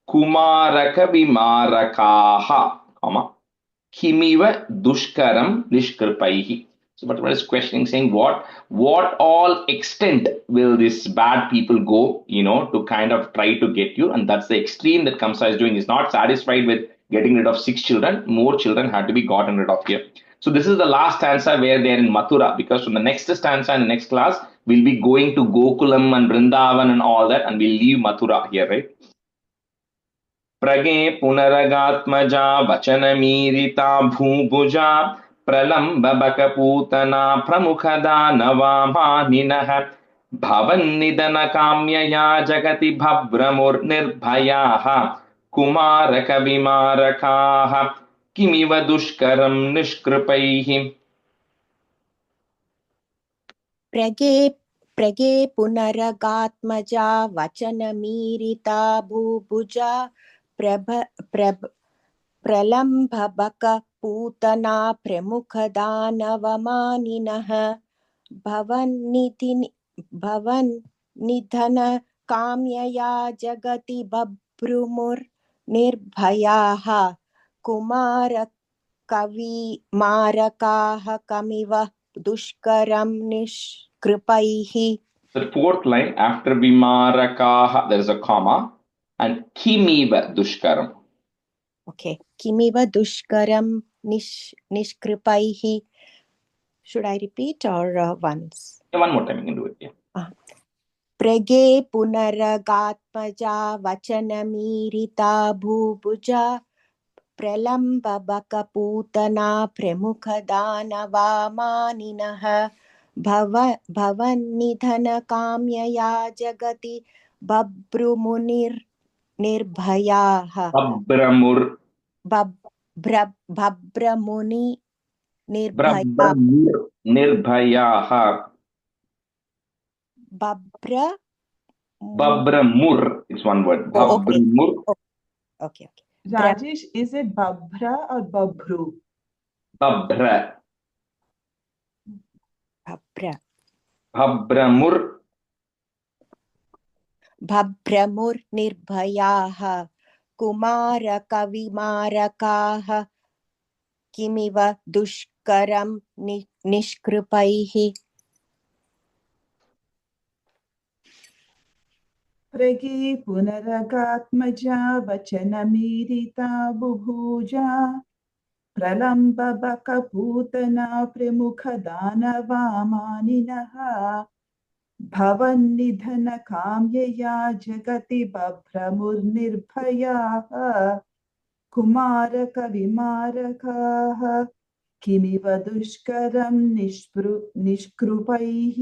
Kumaraka Vimarakaha, Kimiva Dushkaram Nishkripaihi. So, but what is questioning, saying what all extent will these bad people go, to kind of try to get you? And that's the extreme that Kamsa is doing. He's not satisfied with getting rid of 6 children. More children had to be gotten rid of here. So this is the last stanza where they're in Mathura, because from the next stanza in the next class, we'll be going to Gokulam and Vrindavan and all that, and we'll leave Mathura here, right? Prage Punaragatmaja Vachanamirita Bhubuja Pralamba Putana Pramukhadhanava Maninaha Bhavan Nidana Kamyaya Jagati Bhabramur Nirbhayaha Kumaraka Vimarakaha Kimiva Dushkaram Nishkripaihi. प्रगे पुनरगात्मजा वचनमीरिता भूभुजा प्रलम्भबकपूतना प्रमुखदानवमानिनः भवन्निधनकाम्यया जगति बभ्रुमुर्निर्भयाः कुमारकविमारकाः कमिव दुष्करं निष्कृपैः. The fourth line after Vimarakaha, there is a comma, and Kimiva Dushkaram. Okay, Kimiva Dushkaram Nishkripaihi. Should I repeat or once? Yeah, one more time, you can do it. Yeah. Prage Punaragatmaja Vachanamirita Bhubuja Pralambabakaputana Pramukhadhanavamaninaha Bhavannidhanakamyaya Jagati Bhabrumunirnirbhayaha. Bhabramuni Nirbhayaha. Babramur is one word. Babramur. Okay. Rajesh, is it Babra or Babru? Babra. Babramur. Bhabramur nirbhayaha kumarakavimarakaha kimiva dushkaram nishkripaihi. प्रगे पुनरगात्मजा वचनमीरिता बुभूजा प्रलम्बबकपूतना प्रमुखदानवामानिनः भवन्निधनकाम्यया जगति बभ्रमुर्निर्भयाः कुमारकविमारकाः किमिव दुष्करं निष्कृपैः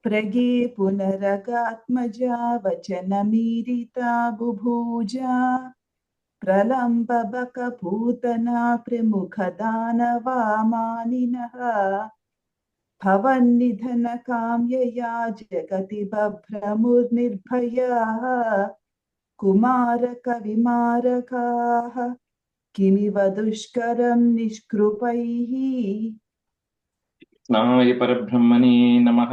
प्रगे पुनरगात्मजा वचनमीरिता बुभूजा प्रलम्बबकपूतना प्रमुखदानवामानिनः भवन्निधनकाम्यया जगति बभ्रमुर्निर्भयाः कुमारकविमारकाः किमिव दुष्करं निष्कृपैः. कृष्णाय परब्रह्मणे नमः.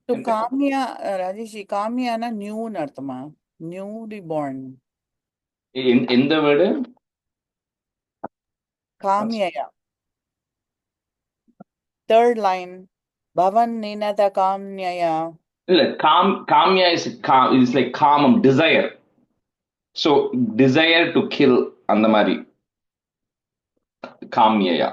So Kamya, Rajesh, Kamya na new narthama, newly born. எந்த word? Kamyaya. Third line. Bhavan ninada kamyaya. இல்ல, Kamya is like காமம், desire. So desire to kill, அந்த மாதிரி காம்யயா.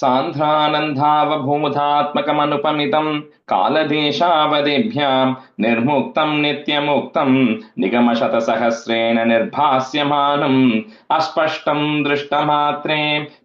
सान्ध्रानन्दावभूतात्मकमनुपमितं कालदेशावदेभ्यां निर्मुक्तं नित्यमुक्तं निगमशतसहस्रेण निर्भास्यमानम् अस्पष्टं दृष्टमात्रे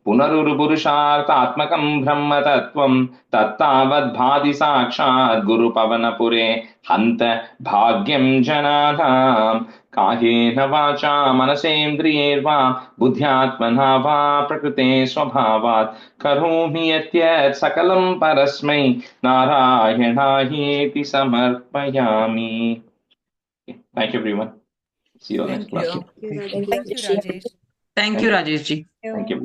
पुनरुरुपुरुषार्थात्मकं ब्रह्मतत्त्वं तत्तावद्भाति साक्षात् गुरुपवनपुरे हन्त भाग्यं जनानां कायेन वाचा मनसेन्द्रियैर्वा बुद्ध्यात्मना वा प्रकृते स्वभावात् करोमि यत् सकलं परस्मै नारायणायेति समर्पयामि. Thank you everyone. See you next class. Thank you, Rajesh. Thank you, Rajesh ji. Thank you.